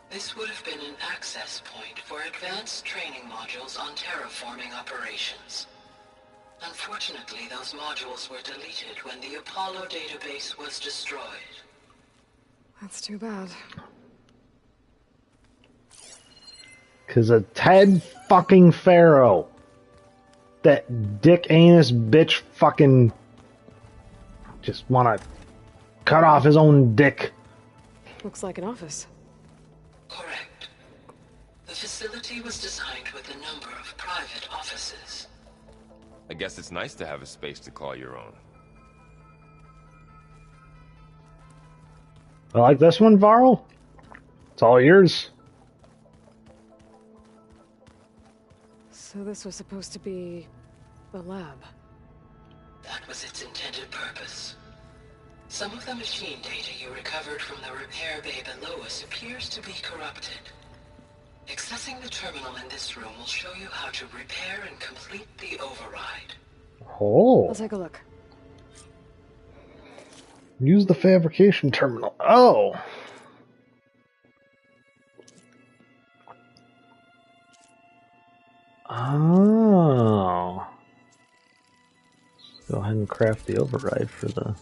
This would have been an access point for advanced training modules on terraforming operations. Unfortunately, those modules were deleted when the Apollo database was destroyed. That's too bad. Cause of Ted fucking Farrow. That dick anus bitch fucking just wanna cut off his own dick. Looks like an office. Correct. The facility was designed with a number of private offices. I guess it's nice to have a space to call your own. I like this one, Varl. It's all yours. So this was supposed to be the lab. That was its intended purpose. Some of the machine data you recovered from the repair bay below us appears to be corrupted. Accessing the terminal in this room will show you how to repair and complete the override. Oh. I'll take a look. Use the fabrication terminal. Oh. Oh. Let's go ahead and craft the override for the...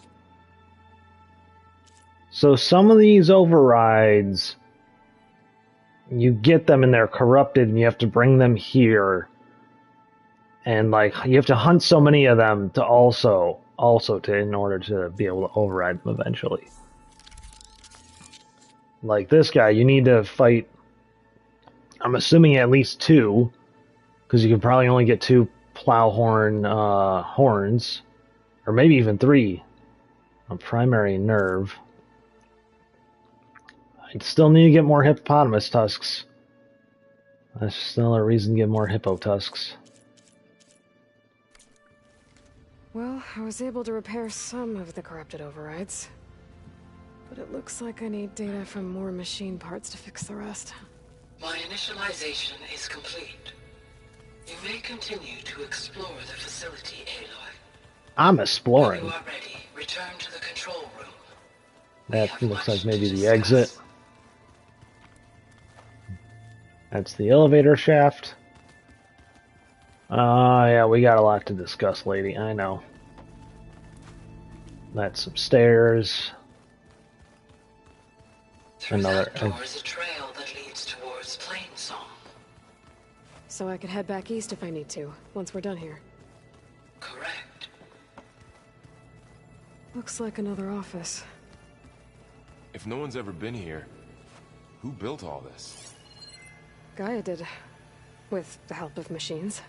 So some of these overrides, you get them and they're corrupted and you have to bring them here. And like, you have to hunt so many of them to also in order to be able to override them eventually. Like this guy, you need to fight, I'm assuming at least 2, because you can probably only get 2 Plowhorn horns, or maybe even 3. A primary nerve. I'd still need to get more hippopotamus tusks. That's just another reason to get more hippo tusks. Well, I was able to repair some of the corrupted overrides. But it looks like I need data from more machine parts to fix the rest. My initialization is complete. You may continue to explore the facility, Aloy. I'm exploring. When you are ready, return to the control room. That looks like maybe the exit. That's the elevator shaft. Yeah, we got a lot to discuss, lady. I know. That's some stairs. Through that door is a trail that leads towards Plainsong. So I could head back east if I need to, once we're done here. Correct. Looks like another office. If no one's ever been here, who built all this? Gaia did, with the help of machines.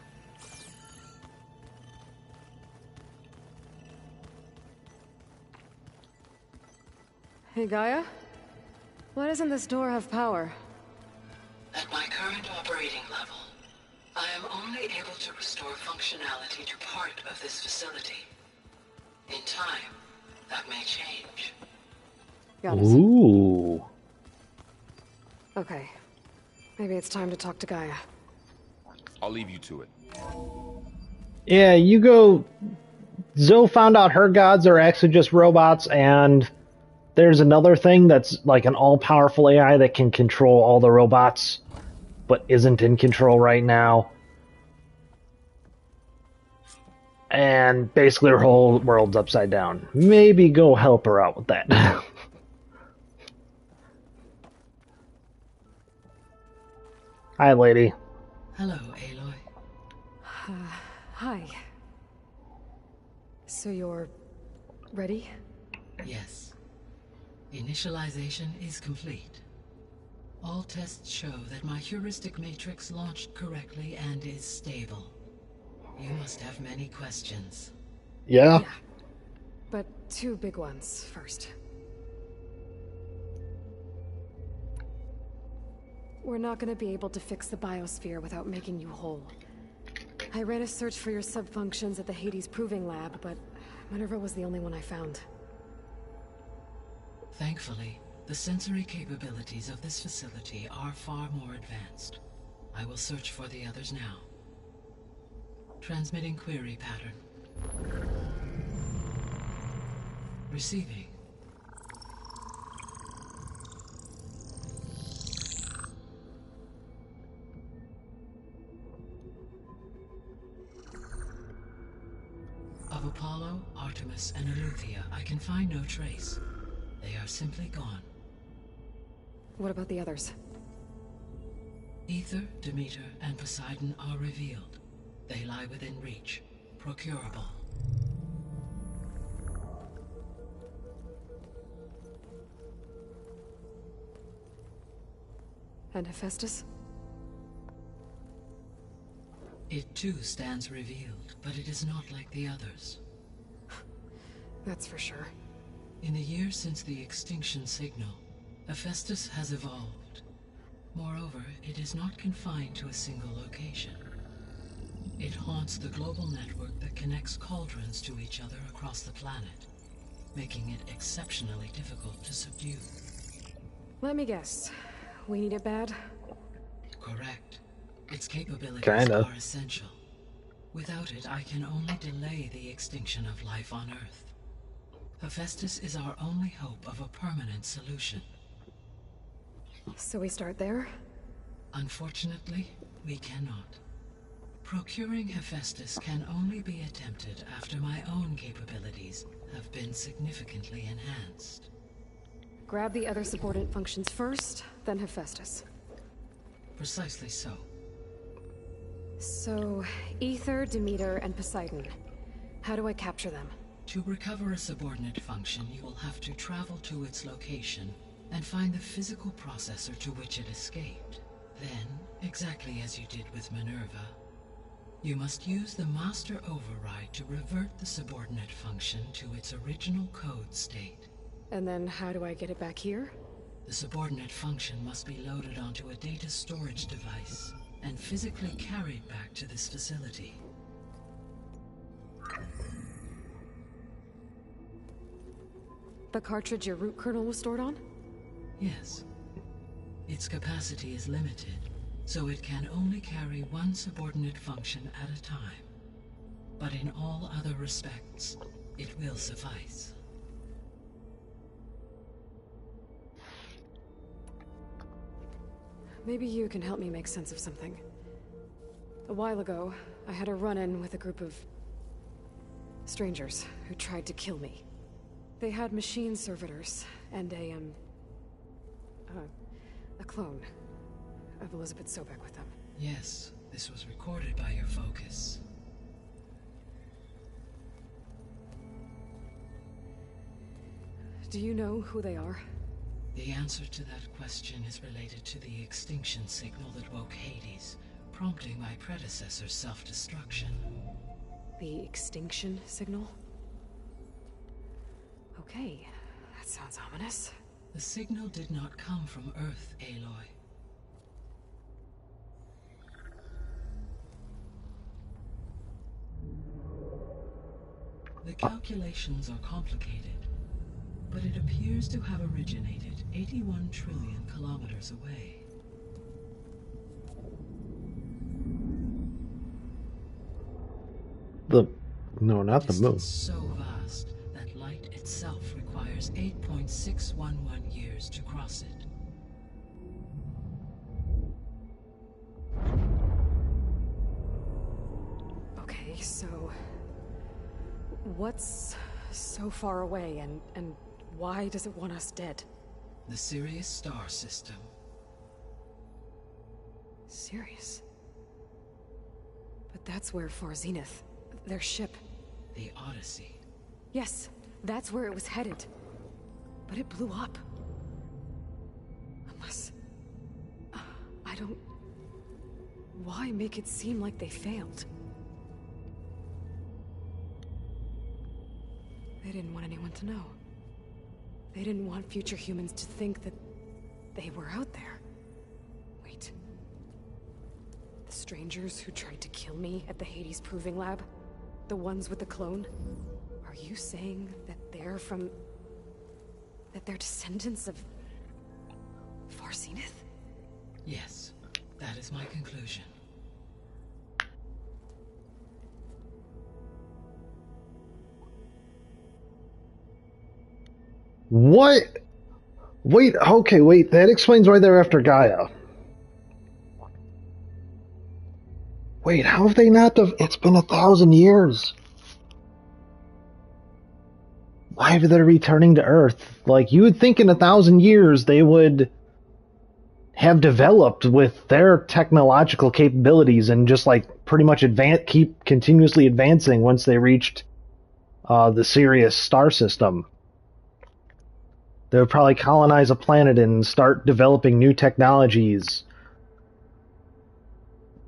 Hey, Gaia? Why doesn't this door have power? At my current operating level, I am only able to restore functionality to part of this facility. In time, that may change. Got it. Ooh. Okay. Maybe it's time to talk to Gaia. I'll leave you to it. Yeah, you go... Zoe found out her gods are actually just robots, and there's another thing that's like an all-powerful AI that can control all the robots, but isn't in control right now. And basically her whole world's upside down. Maybe go help her out with that. Hi, lady. Hello, Aloy. Hi. So you're... ready? Yes. Initialization is complete. All tests show that my heuristic matrix launched correctly and is stable. You must have many questions. Yeah? But 2 big ones first. We're not going to be able to fix the biosphere without making you whole. I ran a search for your subfunctions at the Hades Proving Lab, but Minerva was the only one I found. Thankfully, the sensory capabilities of this facility are far more advanced. I will search for the others now. Transmitting query pattern. Receiving. Of Apollo, Artemis, and Eleuthia, I can find no trace. They are simply gone. What about the others? Ether, Demeter, and Poseidon are revealed. They lie within reach, procurable. And Hephaestus? It too stands revealed, but it is not like the others. That's for sure. In the years since the extinction signal, Hephaestus has evolved. Moreover, it is not confined to a single location. It haunts the global network that connects cauldrons to each other across the planet, making it exceptionally difficult to subdue. Let me guess. We need it bad? Correct. Its capabilities Kinda. are essential. Without it, I can only delay the extinction of life on Earth. Hephaestus is our only hope of a permanent solution. So we start there? Unfortunately, we cannot. Procuring Hephaestus can only be attempted after my own capabilities have been significantly enhanced. Grab the other subordinate functions first, then Hephaestus. Precisely so. So, Aether, Demeter, and Poseidon. How do I capture them? To recover a subordinate function, you will have to travel to its location and find the physical processor to which it escaped. Then, exactly as you did with Minerva, you must use the Master Override to revert the subordinate function to its original code state. And then how do I get it back here? The subordinate function must be loaded onto a data storage device and physically carried back to this facility. The cartridge your root kernel was stored on? Yes. Its capacity is limited, so it can only carry one subordinate function at a time. But in all other respects, it will suffice. Maybe you can help me make sense of something. A while ago, I had a run-in with a group of strangers who tried to kill me. They had machine servitors and a clone of Elizabeth Sobek with them. Yes, this was recorded by your focus. Do you know who they are? The answer to that question is related to the extinction signal that woke Hades, prompting my predecessor's self-destruction. The extinction signal? Okay, that sounds ominous. The signal did not come from Earth, Aloy. The calculations are complicated, but it appears to have originated 81 trillion kilometers away. No, not the moon. So vast that light itself requires 8.611 years to cross it. Okay, so what's so far away and why does it want us dead? The Sirius star system. Sirius? But that's where Far Zenith, their ship. The Odyssey. Yes, that's where it was headed. But it blew up. Unless... I don't... Why make it seem like they failed? They didn't want anyone to know. They didn't want future humans to think that they were out there. Wait. The strangers who tried to kill me at the Hades Proving Lab? The ones with the clone? Are you saying that they're from... that they're descendants of... Far Zenith? Yes, that is my conclusion. What? Wait, okay, wait, that explains why they're after Gaia. Wait, how have they not... It's been 1,000 years. Why are they returning to Earth? Like, you would think in 1,000 years they would have developed with their technological capabilities and just, like, pretty much keep continuously advancing once they reached the Sirius star system. They would probably colonize a planet and start developing new technologies.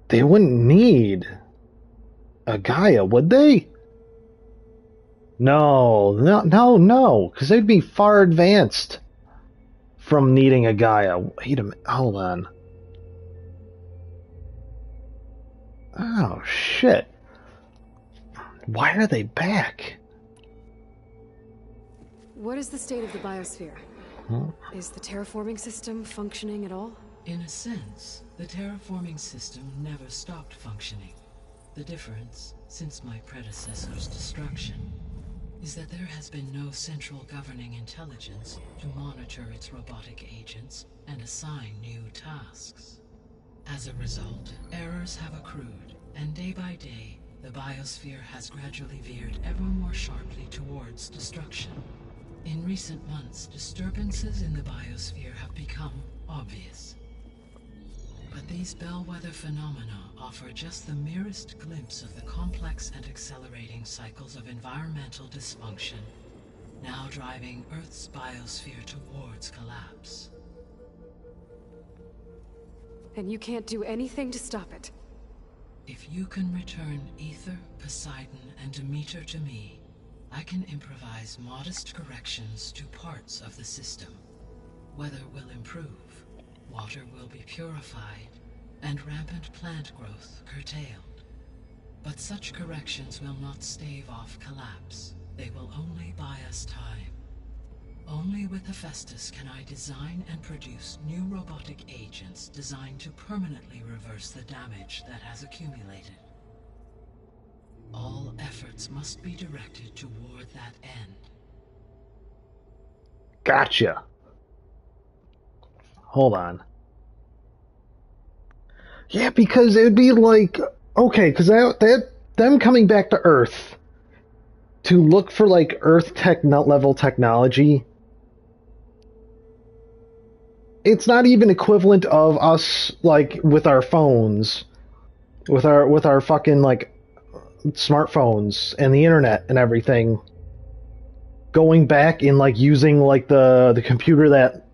They wouldn't need a Gaia, would they? No, because they'd be far advanced from needing a Gaia. Wait a minute, hold on. Oh, shit. Why are they back? What is the state of the biosphere? Huh? Is the terraforming system functioning at all? In a sense, the terraforming system never stopped functioning. The difference, since my predecessor's destruction, is that there has been no central governing intelligence to monitor its robotic agents and assign new tasks. As a result, errors have accrued, and day by day, the biosphere has gradually veered ever more sharply towards destruction. In recent months, disturbances in the biosphere have become obvious. But these bellwether phenomena offer just the merest glimpse of the complex and accelerating cycles of environmental dysfunction, now driving Earth's biosphere towards collapse. And you can't do anything to stop it? If you can return Aether, Poseidon, and Demeter to me, I can improvise modest corrections to parts of the system. Weather will improve, water will be purified, and rampant plant growth curtailed. But such corrections will not stave off collapse. They will only buy us time. Only with Hephaestus can I design and produce new robotic agents designed to permanently reverse the damage that has accumulated. All efforts must be directed toward that end. Gotcha. Hold on. Yeah, because it would be like, okay, because them coming back to Earth to look for like Earth level technology, it's not even equivalent of us like with our phones, with our fucking like smartphones and the internet and everything, going back and like using like the computer that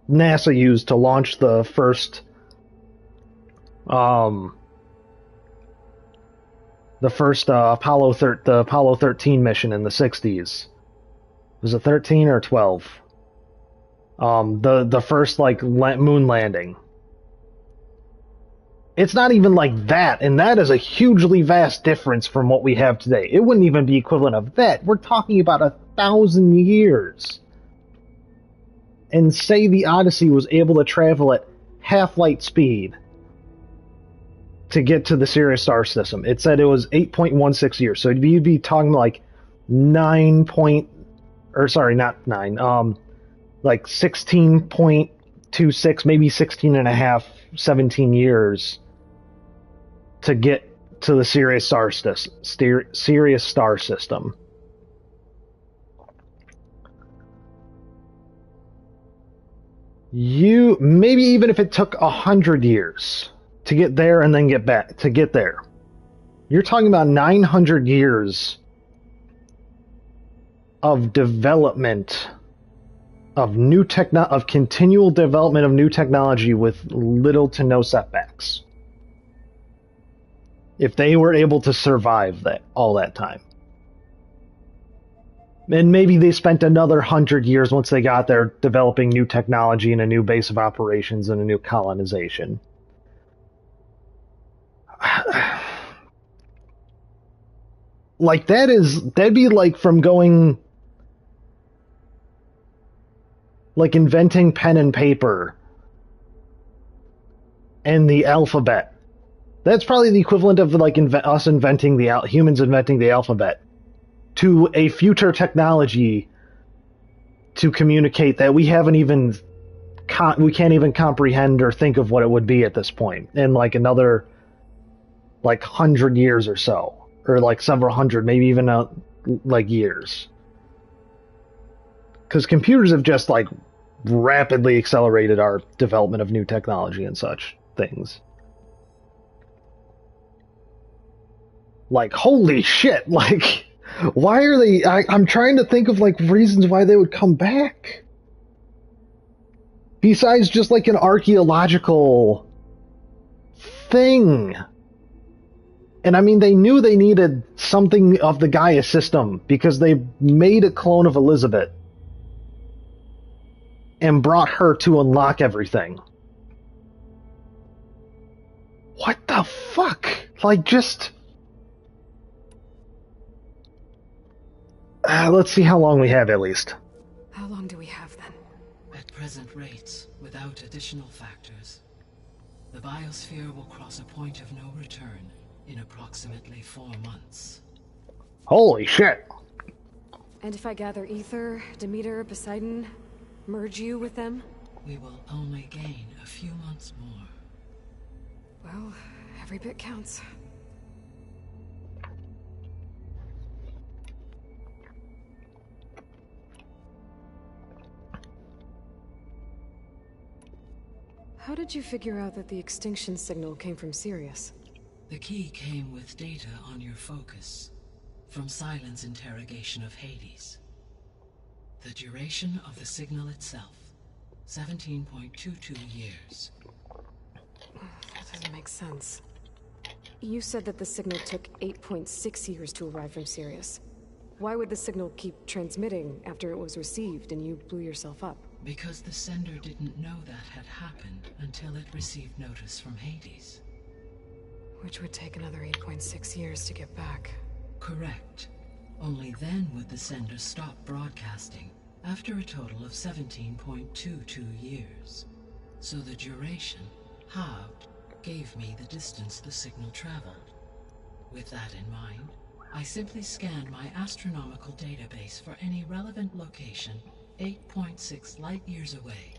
NASA used to launch the first Apollo 13 mission in the 60s. Was it 13 or 12? The first like moon landing. It's not even like that, and that is a hugely vast difference from what we have today. It wouldn't even be equivalent of that. We're talking about 1,000 years. And say the Odyssey was able to travel at half light speed to get to the Sirius star system. It said it was 8.16 years, so you'd be talking like 16.26, maybe 16 and a half, 17 years to get to the Sirius star system. Maybe even if it took 100 years to get there and then get back to get there, you're talking about 900 years of development of of continual development of new technology with little to no setbacks. If they were able to survive all that time. And maybe they spent another 100 years once they got there developing new technology and a new base of operations and a new colonization. Like that'd be like from going, like inventing pen and paper and the alphabet. That's probably the equivalent of like humans inventing the alphabet to a future technology to communicate that we can't even comprehend or think of what it would be at this point in like another like 100 years or so, or like several hundred, maybe even like years. Because computers have just like rapidly accelerated our development of new technology and such things. Like, holy shit, like, why are they... I'm trying to think of, like, reasons why they would come back. Besides just, like, an archaeological thing. And, I mean, they knew they needed something of the Gaia system, because they made a clone of Elizabeth and brought her to unlock everything. What the fuck? Like, just... let's see how long we have, at least. How long do we have, then? At present rates, without additional factors, the biosphere will cross a point of no return in approximately 4 months. Holy shit! And if I gather Ether, Demeter, Poseidon, merge you with them? We will only gain a few months more. Well, every bit counts. How did you figure out that the extinction signal came from Sirius? The key came with data on your focus, from Silent's interrogation of Hades. The duration of the signal itself, 17.22 years. That doesn't make sense. You said that the signal took 8.6 years to arrive from Sirius. Why would the signal keep transmitting after it was received and you blew yourself up? Because the sender didn't know that had happened until it received notice from Hades. Which would take another 8.6 years to get back. Correct. Only then would the sender stop broadcasting, after a total of 17.22 years. So the duration, halved, gave me the distance the signal traveled. With that in mind, I simply scanned my astronomical database for any relevant location 8.6 light-years away.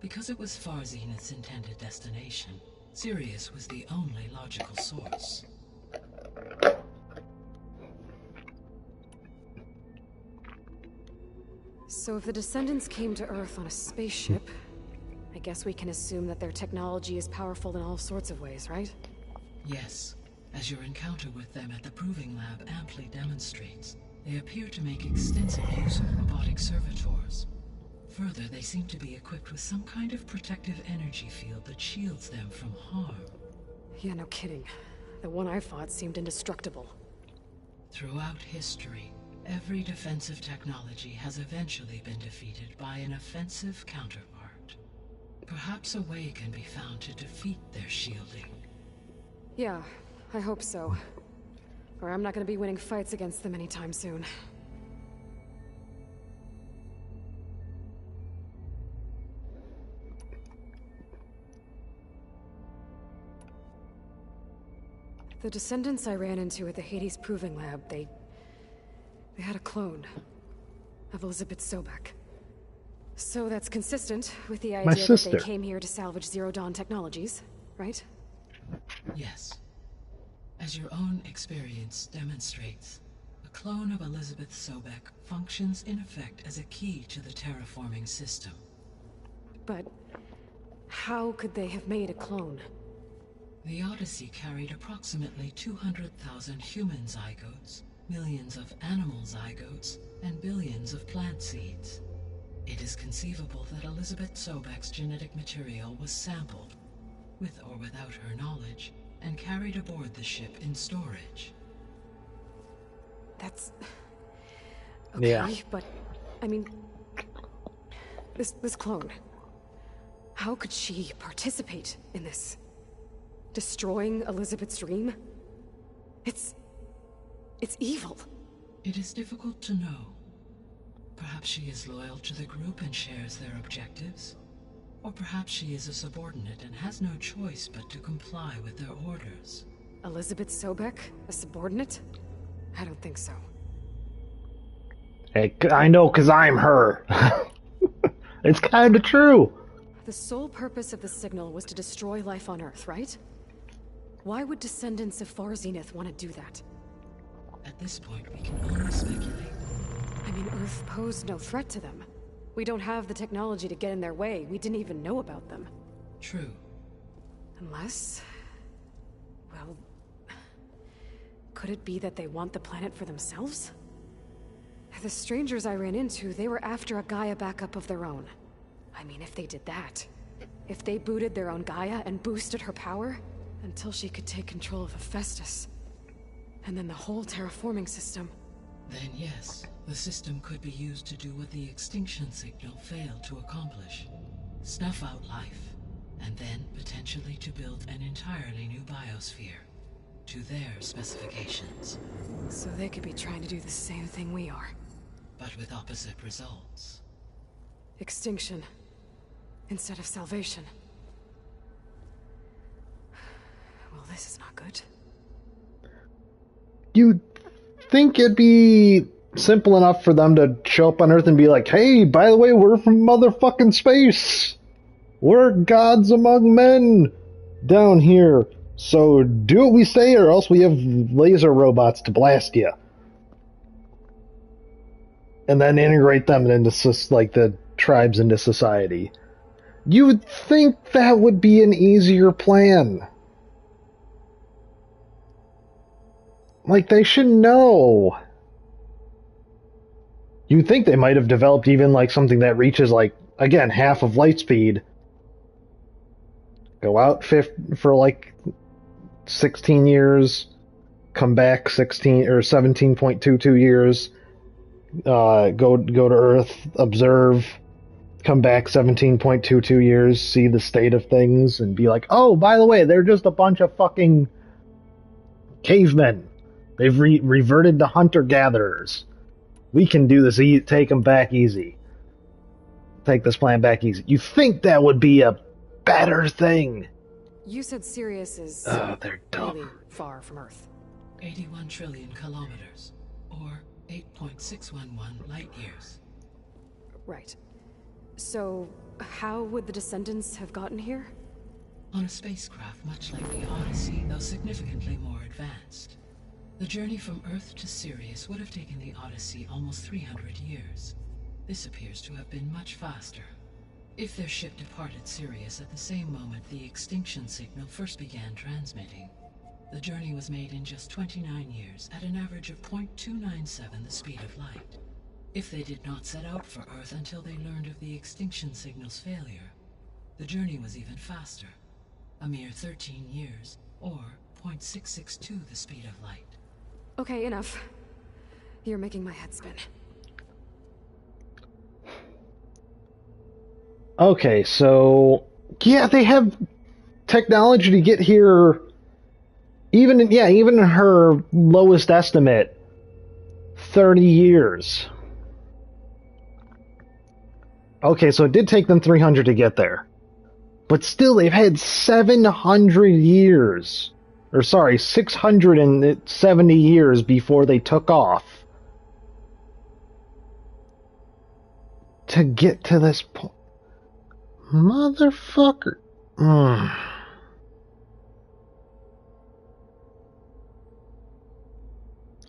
Because it was Far Zenith's intended destination, Sirius was the only logical source. So if the Descendants came to Earth on a spaceship, I guess we can assume that their technology is powerful in all sorts of ways, right? Yes. As your encounter with them at the Proving Lab amply demonstrates, they appear to make extensive use of robotic servitors. Further, they seem to be equipped with some kind of protective energy field that shields them from harm. Yeah, no kidding. The one I fought seemed indestructible. Throughout history, every defensive technology has eventually been defeated by an offensive counterpart. Perhaps a way can be found to defeat their shielding. Yeah, I hope so. Or I'm not gonna be winning fights against them anytime soon. The Descendants I ran into at the Hades Proving Lab, they had a clone of Elizabeth Sobek. So that's consistent with the idea that they came here to salvage Zero Dawn technologies, right? Yes. As your own experience demonstrates, a clone of Elizabeth Sobek functions in effect as a key to the terraforming system. But how could they have made a clone? The Odyssey carried approximately 200,000 human zygotes, millions of animal zygotes, and billions of plant seeds. It is conceivable that Elizabeth Sobek's genetic material was sampled, with or without her knowledge, and carried aboard the ship in storage. That's... okay, yeah. But, I mean... This clone... how could she participate in this? Destroying Elizabeth's dream? It's evil. It is difficult to know. Perhaps she is loyal to the group and shares their objectives. Or perhaps she is a subordinate and has no choice but to comply with their orders. Elizabeth Sobek? A subordinate? I don't think so. Hey, I know, 'cause I'm her. It's kind of true. The sole purpose of the signal was to destroy life on Earth, right? Why would descendants of Far Zenith want to do that? At this point, we can only speculate. I mean, Earth posed no threat to them. We don't have the technology to get in their way. We didn't even know about them. True. Unless... well... could it be that they want the planet for themselves? The strangers I ran into, they were after a Gaia backup of their own. I mean, if they did that... if they booted their own Gaia and boosted her power... until she could take control of Hephaestus. And then the whole terraforming system. Then yes, the system could be used to do what the extinction signal failed to accomplish. Snuff out life, and then potentially to build an entirely new biosphere. To their specifications. So they could be trying to do the same thing we are. But with opposite results. Extinction instead of salvation. Well, this is not good. You'd think it'd be simple enough for them to show up on Earth and be like, hey, by the way, we're from motherfucking space. We're gods among men down here. So do what we say or else we have laser robots to blast you. And then integrate them into like the tribes into society. You would think that would be an easier plan. Like, they should know. You'd think they might have developed even, like, something that reaches, like, again, half of light speed. Go out for, like, 16 years. Come back 16 or 17.22 years. Go to Earth, observe. Come back 17.22 years, see the state of things, and be like, oh, by the way, they're just a bunch of fucking cavemen. They've reverted to hunter-gatherers. We can do this, take them back easy. Take this plan back easy. You think that would be a better thing? You said Sirius is they're dumb. really far from Earth. 81 trillion kilometers, or 8.611 light years. Right. So, how would the Descendants have gotten here? On a spacecraft much like the Odyssey, though significantly more advanced. The journey from Earth to Sirius would have taken the Odyssey almost 300 years. This appears to have been much faster. If their ship departed Sirius at the same moment the extinction signal first began transmitting, the journey was made in just 29 years at an average of 0.297 the speed of light. If they did not set out for Earth until they learned of the extinction signal's failure, the journey was even faster, a mere 13 years, or 0.662 the speed of light. Okay, enough. You're making my head spin. Okay, so yeah, they have technology to get here. Even in her lowest estimate, 30 years. Okay, so it did take them 300 to get there. But still, they've had 700 years. Or sorry, 670 years before they took off. To get to this point. Motherfucker.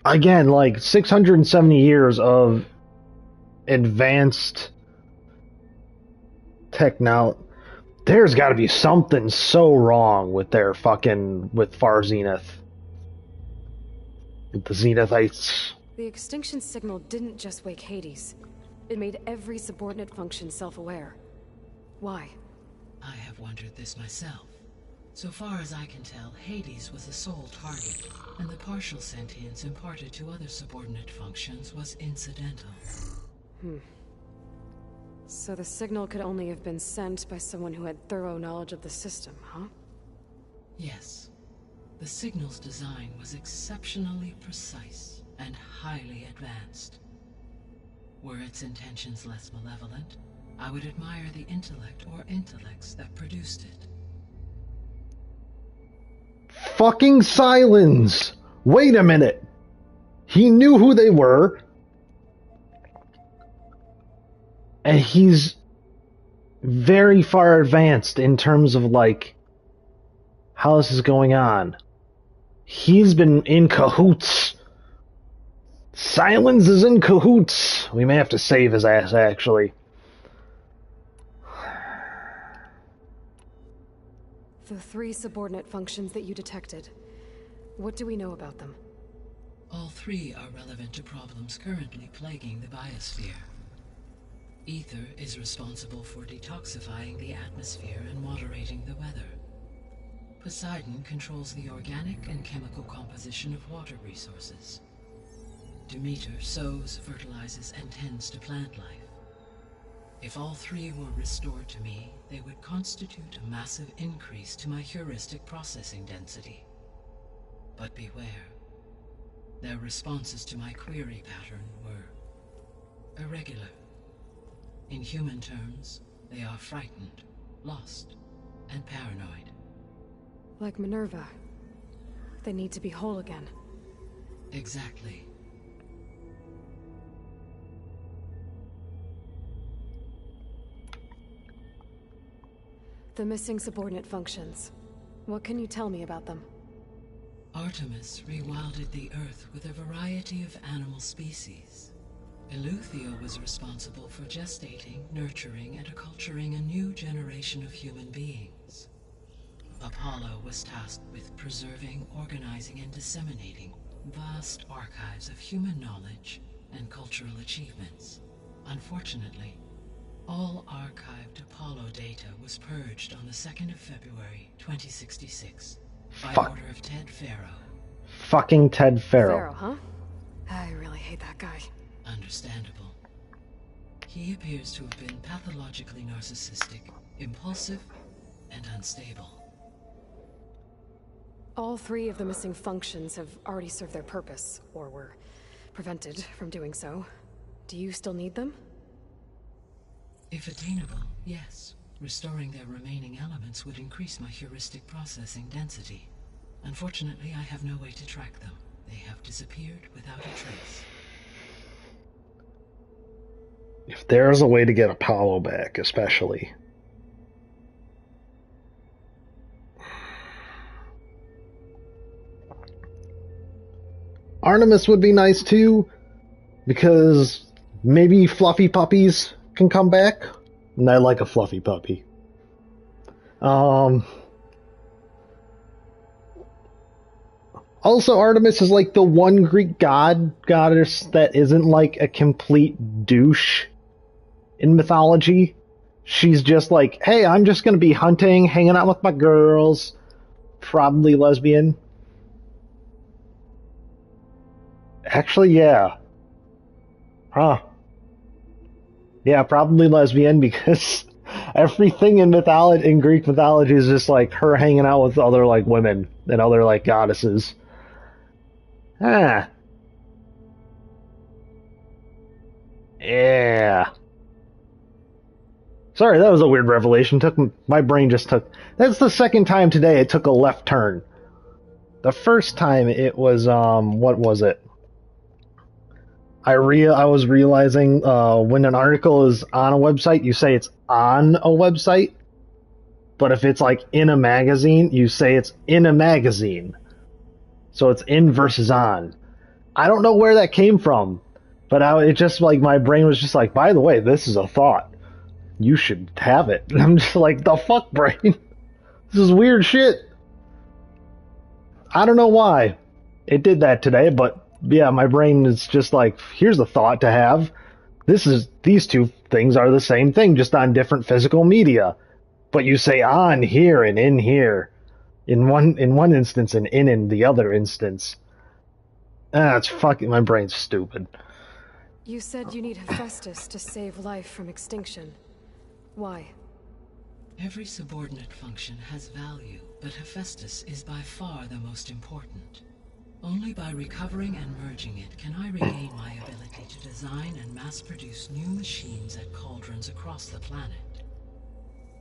Again, like 670 years of advanced technology. There's got to be something so wrong with their with Far Zenith. With the Zenithites. The extinction signal didn't just wake Hades. It made every subordinate function self-aware. Why? I have wondered this myself. So far as I can tell, Hades was the sole target, and the partial sentience imparted to other subordinate functions was incidental. So the signal could only have been sent by someone who had thorough knowledge of the system, huh? Yes. The signal's design was exceptionally precise and highly advanced. Were its intentions less malevolent, I would admire the intellect or intellects that produced it. Fucking Sylens! Wait a minute! He knew who they were. And he's very far advanced in terms of, like, how this is going on. He's been in cahoots. Sylens is in cahoots. We may have to save his ass, actually. The 3 subordinate functions that you detected. What do we know about them? All 3 are relevant to problems currently plaguing the biosphere. Ether is responsible for detoxifying the atmosphere and moderating the weather. Poseidon controls the organic and chemical composition of water resources. Demeter sows, fertilizes, and tends to plant life. If all 3 were restored to me, they would constitute a massive increase to my heuristic processing density. But beware. Their responses to my query pattern were irregular. In human terms, they are frightened, lost, and paranoid. Like Minerva. They need to be whole again. Exactly. The missing subordinate functions. What can you tell me about them? Artemis rewilded the Earth with a variety of animal species. Eleuthia was responsible for gestating, nurturing, and acculturating a new generation of human beings. Apollo was tasked with preserving, organizing, and disseminating vast archives of human knowledge and cultural achievements. Unfortunately, all archived Apollo data was purged on the 2nd of February, 2066, by order of Ted Faro. Fucking Ted Faro. Faro, huh? I really hate that guy. Understandable. He appears to have been pathologically narcissistic, impulsive, and unstable. All 3 of the missing functions have already served their purpose, or were prevented from doing so. Do you still need them? If attainable, yes. Restoring their remaining elements would increase my heuristic processing density. Unfortunately, I have no way to track them. They have disappeared without a trace. If there's a way to get Apollo back, especially. Artemis would be nice too, because maybe fluffy puppies can come back. And I like a fluffy puppy. Also, Artemis is like the one Greek goddess that isn't like a complete douche in mythology. She's just like, hey, I'm just gonna be hunting, hanging out with my girls, probably lesbian. Actually, yeah. Huh. Yeah, probably lesbian, because everything in Greek mythology is just like her hanging out with other like women and other like goddesses. Ah. Yeah. Sorry, that was a weird revelation. My brain just took. That's the second time today it took a left turn. The first time it was what was it? I was realizing when an article is on a website, you say it's on a website, but if it's like in a magazine, you say it's in a magazine. So it's in versus on. I don't know where that came from, but it just like my brain was just like, by the way, this is a thought. You should have it. And I'm just like, the fuck, brain? This is weird shit. I don't know why it did that today, but yeah, my brain is just like, here's a thought to have. These two things are the same thing, just on different physical media. But you say on here and in here. In one instance and in the other instance. It's fucking, my brain's stupid. You said you need Hephaestus to save life from extinction. Why? Every subordinate function has value, but Hephaestus is by far the most important. Only by recovering and merging it can I regain my ability to design and mass-produce new machines at cauldrons across the planet.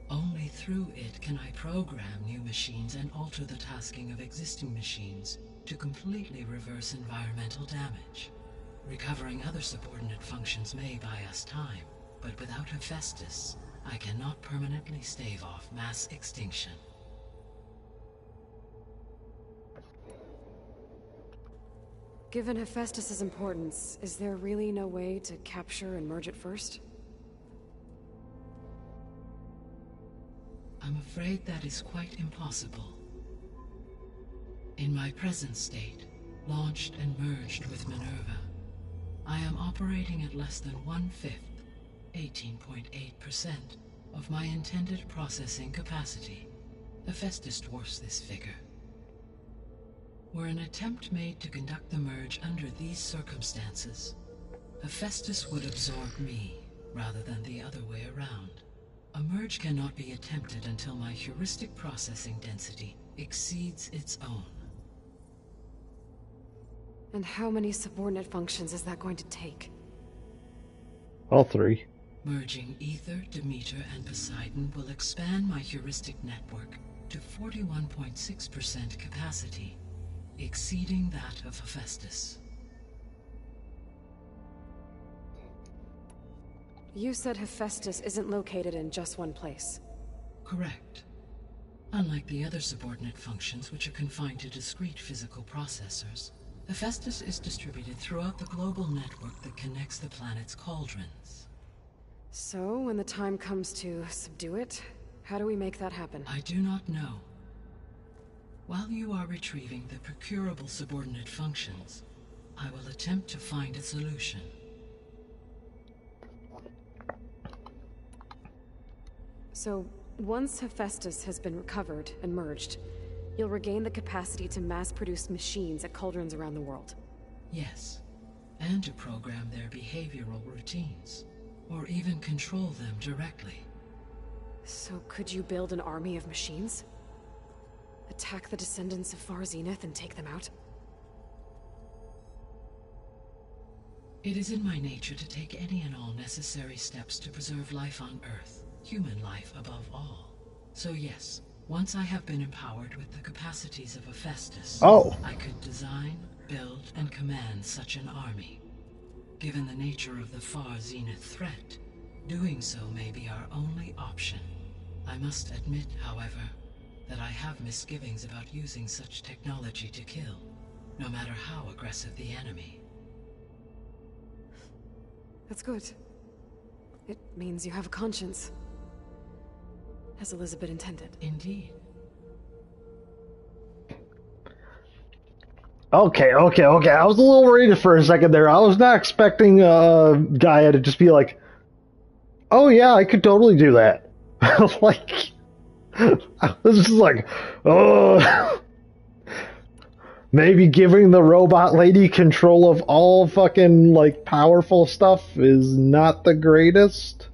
Only through it can I program new machines and alter the tasking of existing machines to completely reverse environmental damage. Recovering other subordinate functions may buy us time, but without Hephaestus, I cannot permanently stave off mass extinction. Given Hephaestus' importance, is there really no way to capture and merge it first? I'm afraid that is quite impossible. In my present state, launched and merged with Minerva, I am operating at less than 1/5, 18.8%, of my intended processing capacity. Hephaestus dwarfs this figure. Were an attempt made to conduct the merge under these circumstances, Hephaestus would absorb me, rather than the other way around. A merge cannot be attempted until my heuristic processing density exceeds its own. And how many subordinate functions is that going to take? All 3. Merging Aether, Demeter, and Poseidon will expand my heuristic network to 41.6% capacity, exceeding that of Hephaestus. You said Hephaestus isn't located in just one place. Correct. Unlike the other subordinate functions, which are confined to discrete physical processors, Hephaestus is distributed throughout the global network that connects the planet's cauldrons. So, when the time comes to subdue it, how do we make that happen? I do not know. While you are retrieving the procurable subordinate functions, I will attempt to find a solution. So, once Hephaestus has been recovered and merged, you'll regain the capacity to mass-produce machines at cauldrons around the world. Yes, and to program their behavioral routines, or even control them directly. So could you build an army of machines? Attack the descendants of Far Zenith and take them out? It is in my nature to take any and all necessary steps to preserve life on Earth, human life above all. So yes, once I have been empowered with the capacities of Hephaestus, I could design, build, and command such an army. Given the nature of the Far Zenith threat, doing so may be our only option. I must admit, however, that I have misgivings about using such technology to kill, no matter how aggressive the enemy. That's good. It means you have a conscience. As Elizabeth intended. Indeed. Okay. I was a little worried for a second there. I was not expecting Gaia to just be like, oh yeah, I could totally do that. Like, I was just like, oh. Maybe giving the robot lady control of all fucking, like, powerful stuff is not the greatest.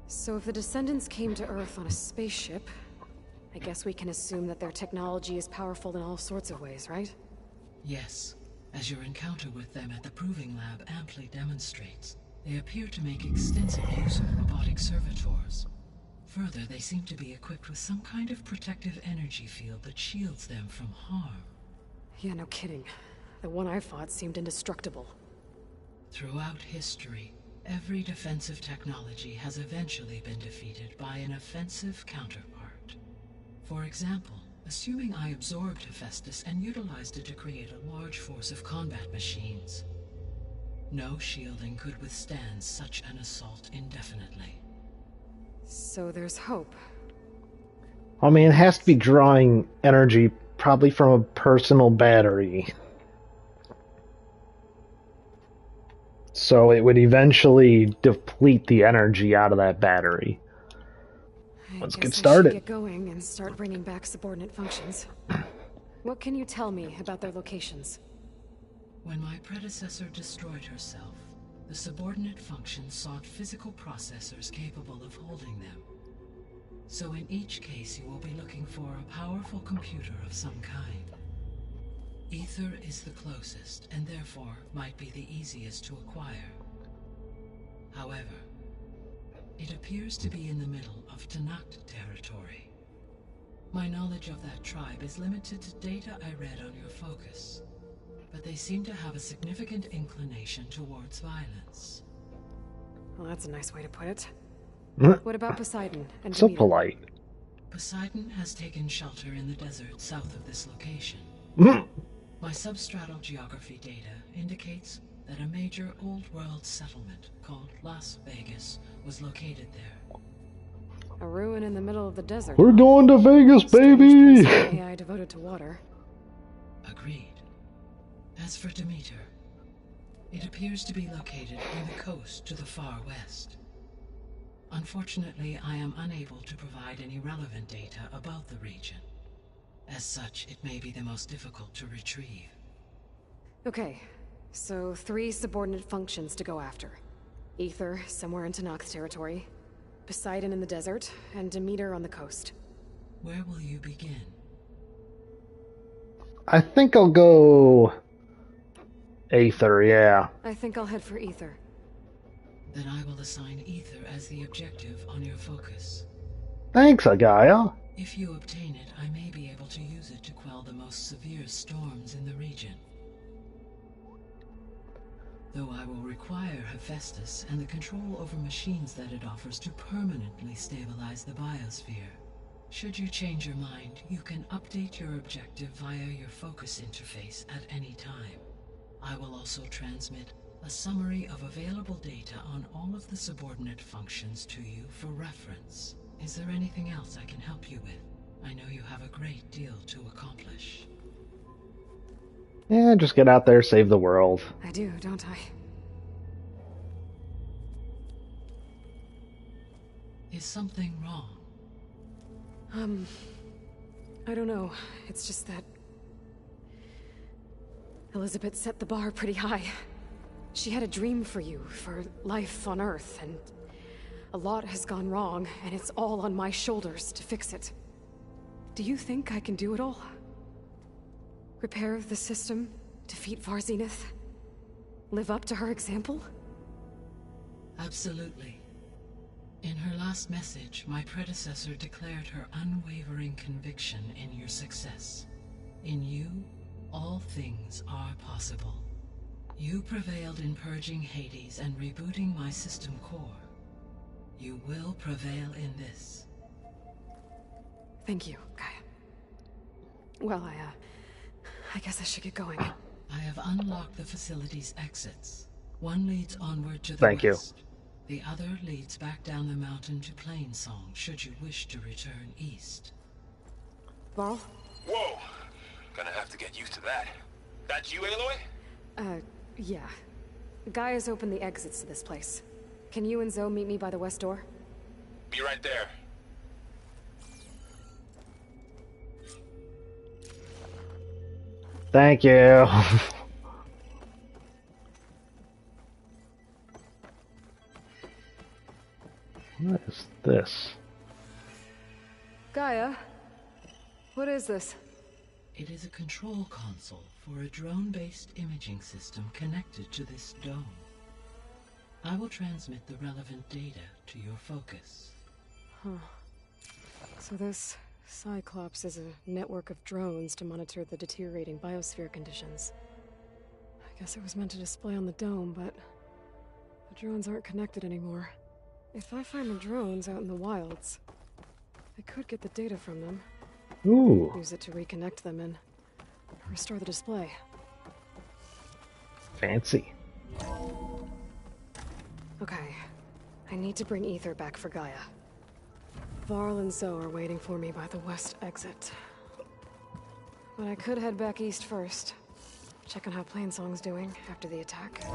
So if the descendants came to Earth on a spaceship, I guess we can assume that their technology is powerful in all sorts of ways, right? Yes, as your encounter with them at the Proving Lab amply demonstrates, they appear to make extensive use of robotic servitors. Further, they seem to be equipped with some kind of protective energy field that shields them from harm. Yeah, no kidding. The one I fought seemed indestructible. Throughout history, every defensive technology has eventually been defeated by an offensive counterpart. For example, assuming I absorbed Hephaestus and utilized it to create a large force of combat machines. No shielding could withstand such an assault indefinitely. So there's hope. I mean, it has to be drawing energy probably from a personal battery. So it would eventually deplete the energy out of that battery. Let's get started. Get going and start bringing back subordinate functions. What can you tell me about their locations? When my predecessor destroyed herself, the subordinate functions sought physical processors capable of holding them. So in each case you will be looking for a powerful computer of some kind. Aether is the closest, and therefore might be the easiest to acquire. However, it appears to be in the middle of Tenakth territory. My knowledge of that tribe is limited to data I read on your focus, but they seem to have a significant inclination towards violence. Well, that's a nice way to put it. What about Poseidon and So Demeter? polite. Poseidon has taken shelter in the desert south of this location. My substratal geography data indicates that a major old-world settlement called Las Vegas was located there. A ruin in the middle of the desert. We're going to Vegas, baby! AI devoted to water. Agreed. As for Demeter, it appears to be located on the coast to the far west. Unfortunately, I am unable to provide any relevant data about the region. As such, it may be the most difficult to retrieve. Okay, so 3 subordinate functions to go after. Aether, somewhere in Tenakth territory. Poseidon in the desert, and Demeter on the coast. Where will you begin? I think I'll go Aether, yeah. I think I'll head for Aether. Then I will assign Ether as the objective on your focus. Thanks, Agaya. If you obtain it, I may be able to use it to quell the most severe storms in the region. Though I will require Hephaestus and the control over machines that it offers to permanently stabilize the biosphere. Should you change your mind, you can update your objective via your focus interface at any time. I will also transmit a summary of available data on all of the subordinate functions to you for reference. Is there anything else I can help you with? I know you have a great deal to accomplish. Yeah, just get out there, save the world. I do, don't I? Is something wrong? I don't know. It's just that Elizabeth set the bar pretty high. She had a dream for you, for life on Earth, and a lot has gone wrong, and it's all on my shoulders to fix it. Do you think I can do it all? Repair the system, defeat Varzenith, live up to her example? Absolutely. In her last message, my predecessor declared her unwavering conviction in your success. In you, all things are possible. You prevailed in purging Hades and rebooting my system core. You will prevail in this. Thank you, Gaia. Well, I guess I should get going. I have unlocked the facility's exits. One leads onward to the Thank west. The other leads back down the mountain to Plainsong, should you wish to return east. Varl? Whoa! Gonna have to get used to that. That's you, Aloy? Yeah. Gaia's opened the exits to this place. Can you and Zoe meet me by the west door? Be right there. Thank you. What is this? Gaia? What is this? It is a control console for a drone-based imaging system connected to this dome. I will transmit the relevant data to your focus. Huh. So this Cyclops is a network of drones to monitor the deteriorating biosphere conditions. I guess it was meant to display on the dome, but the drones aren't connected anymore. If I find the drones out in the wilds, I could get the data from them. Ooh. Use it to reconnect them and restore the display. Fancy. Okay. I need to bring Ether back for Gaia. Varl and Zoe are waiting for me by the west exit. But I could head back east first. Check on how Plainsong's doing after the attack.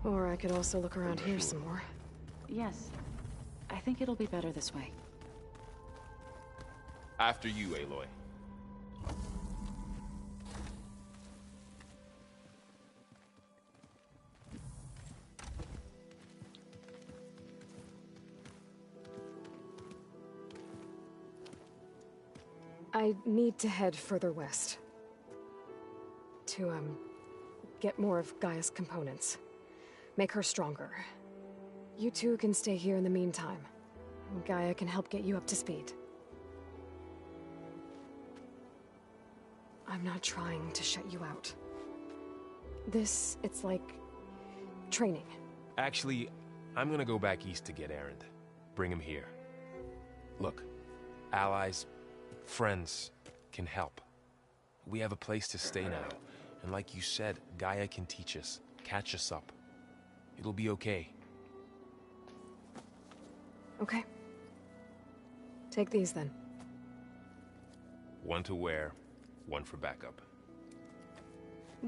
Or I could also look around here some more. Yes. I think it'll be better this way. After you, Aloy. I need to head further west. To, get more of Gaia's components. Make her stronger. You two can stay here in the meantime. Gaia can help get you up to speed. I'm not trying to shut you out. It's like training. Actually, I'm gonna go back east to get Erend. Bring him here. Look, allies, friends can help. We have a place to stay now. And like you said, Gaia can teach us, catch us up. It'll be okay. Okay. Take these then. One to wear, one for backup.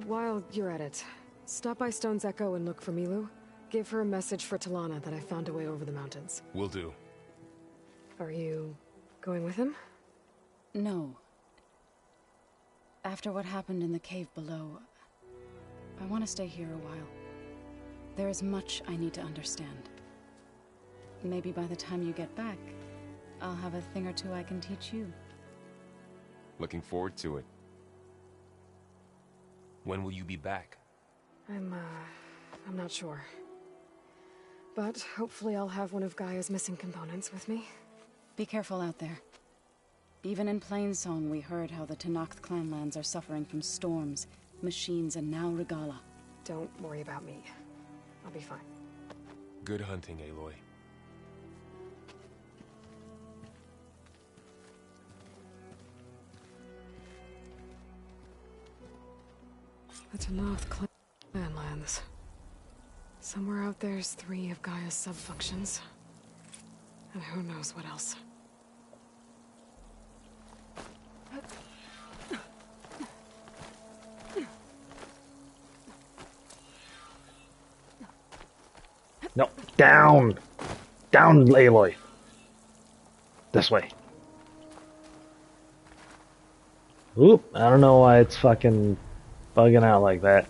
While you're at it, stop by Stone's Echo and look for Milu. Give her a message for Talana that I found a way over the mountains. Will do. Are you going with him? No. After what happened in the cave below, I want to stay here a while. There is much I need to understand. Maybe by the time you get back, I'll have a thing or two I can teach you. Looking forward to it. When will you be back? I'm not sure. But hopefully I'll have one of Gaia's missing components with me. Be careful out there. Even in Plainsong, we heard how the Tenakth clanlands are suffering from storms, machines, and now Regalla. Don't worry about me. I'll be fine. Good hunting, Aloy. The Tenakth clanlands. Somewhere out there's 3 of Gaia's sub-functions. And who knows what else. No, down! Down, Aloy! This way. Oop, I don't know why it's fucking bugging out like that.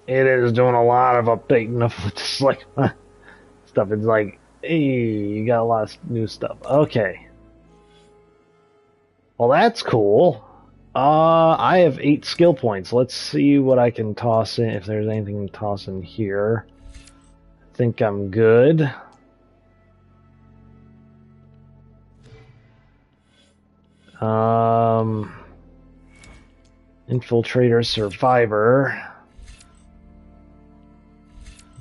It is doing a lot of updating of just like stuff. It's like, hey, you got a lot of new stuff. Okay. Well, that's cool. I have 8 skill points. Let's see what I can toss in, if there's anything to toss in here. I think I'm good. Infiltrator, Survivor.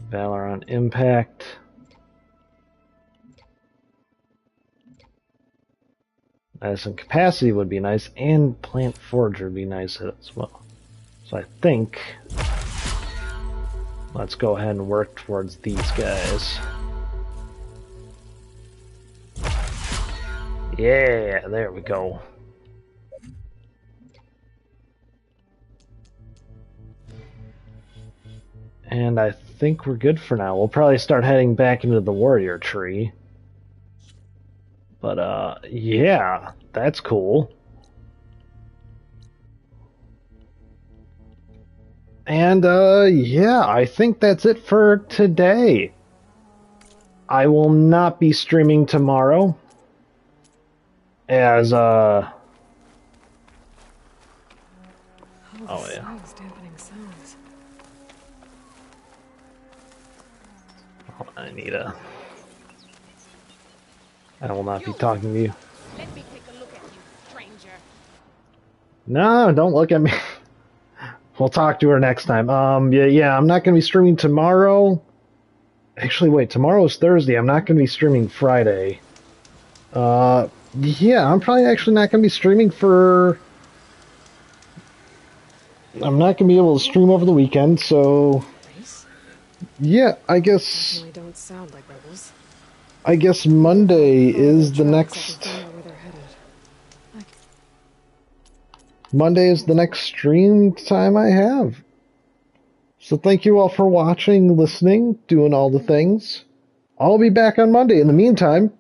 Valor on Impact. Medicine Capacity would be nice, and Plant Forge would be nice as well. So I think let's go ahead and work towards these guys. Yeah, there we go. And I think we're good for now. We'll probably start heading back into the warrior tree. But, yeah, that's cool. And, yeah, I think that's it for today. I will not be streaming tomorrow. As, oh, yeah. Dampening sounds. Oh, I will not be talking to you. Let me take a look at you, stranger. No, don't look at me. We'll talk to her next time. Yeah, I'm not going to be streaming tomorrow. Actually, wait, tomorrow is Thursday. I'm not going to be streaming Friday. Yeah, I'm probably actually not going to be streaming for... I'm not going to be able to stream over the weekend, so... Yeah, I guess... Definitely don't sound like rebels. I guess Monday is the next... Monday is the next stream time I have. So thank you all for watching, listening, doing all the things. I'll be back on Monday. In the meantime,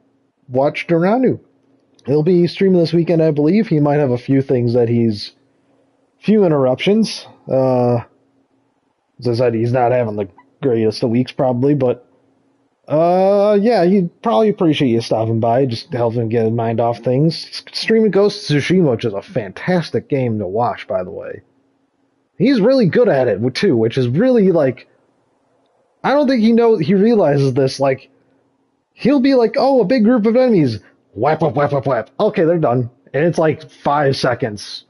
watch Duranu. He'll be streaming this weekend, I believe. He might have a few things that he's... Few interruptions. As I said, he's not having the greatest of weeks, probably, but... yeah, he'd probably appreciate you stopping by, just to help him get his mind off things. Streaming Ghost of Tsushima, which is a fantastic game to watch, by the way. He's really good at it, too, which is really, like... I don't think he realizes this, like... He'll be like, oh, a big group of enemies. Whap, whap, whap, whap, whap. Okay, they're done. And it's like 5 seconds.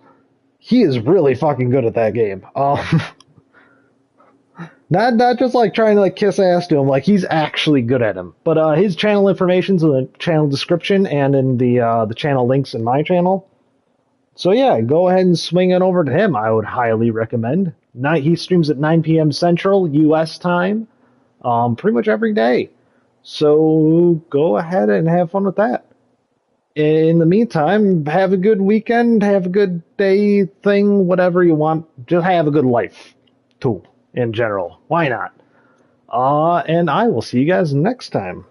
He is really fucking good at that game. Not just like trying to like kiss ass to him, like he's actually good at him. But his channel information's in the channel description and in the channel links in my channel. So yeah, go ahead and swing it over to him. I would highly recommend. He streams at 9 p.m. Central U.S. time, pretty much every day. So go ahead and have fun with that. In the meantime, have a good weekend, have a good day thing, whatever you want. Just have a good life, too. In general. Why not? And I will see you guys next time.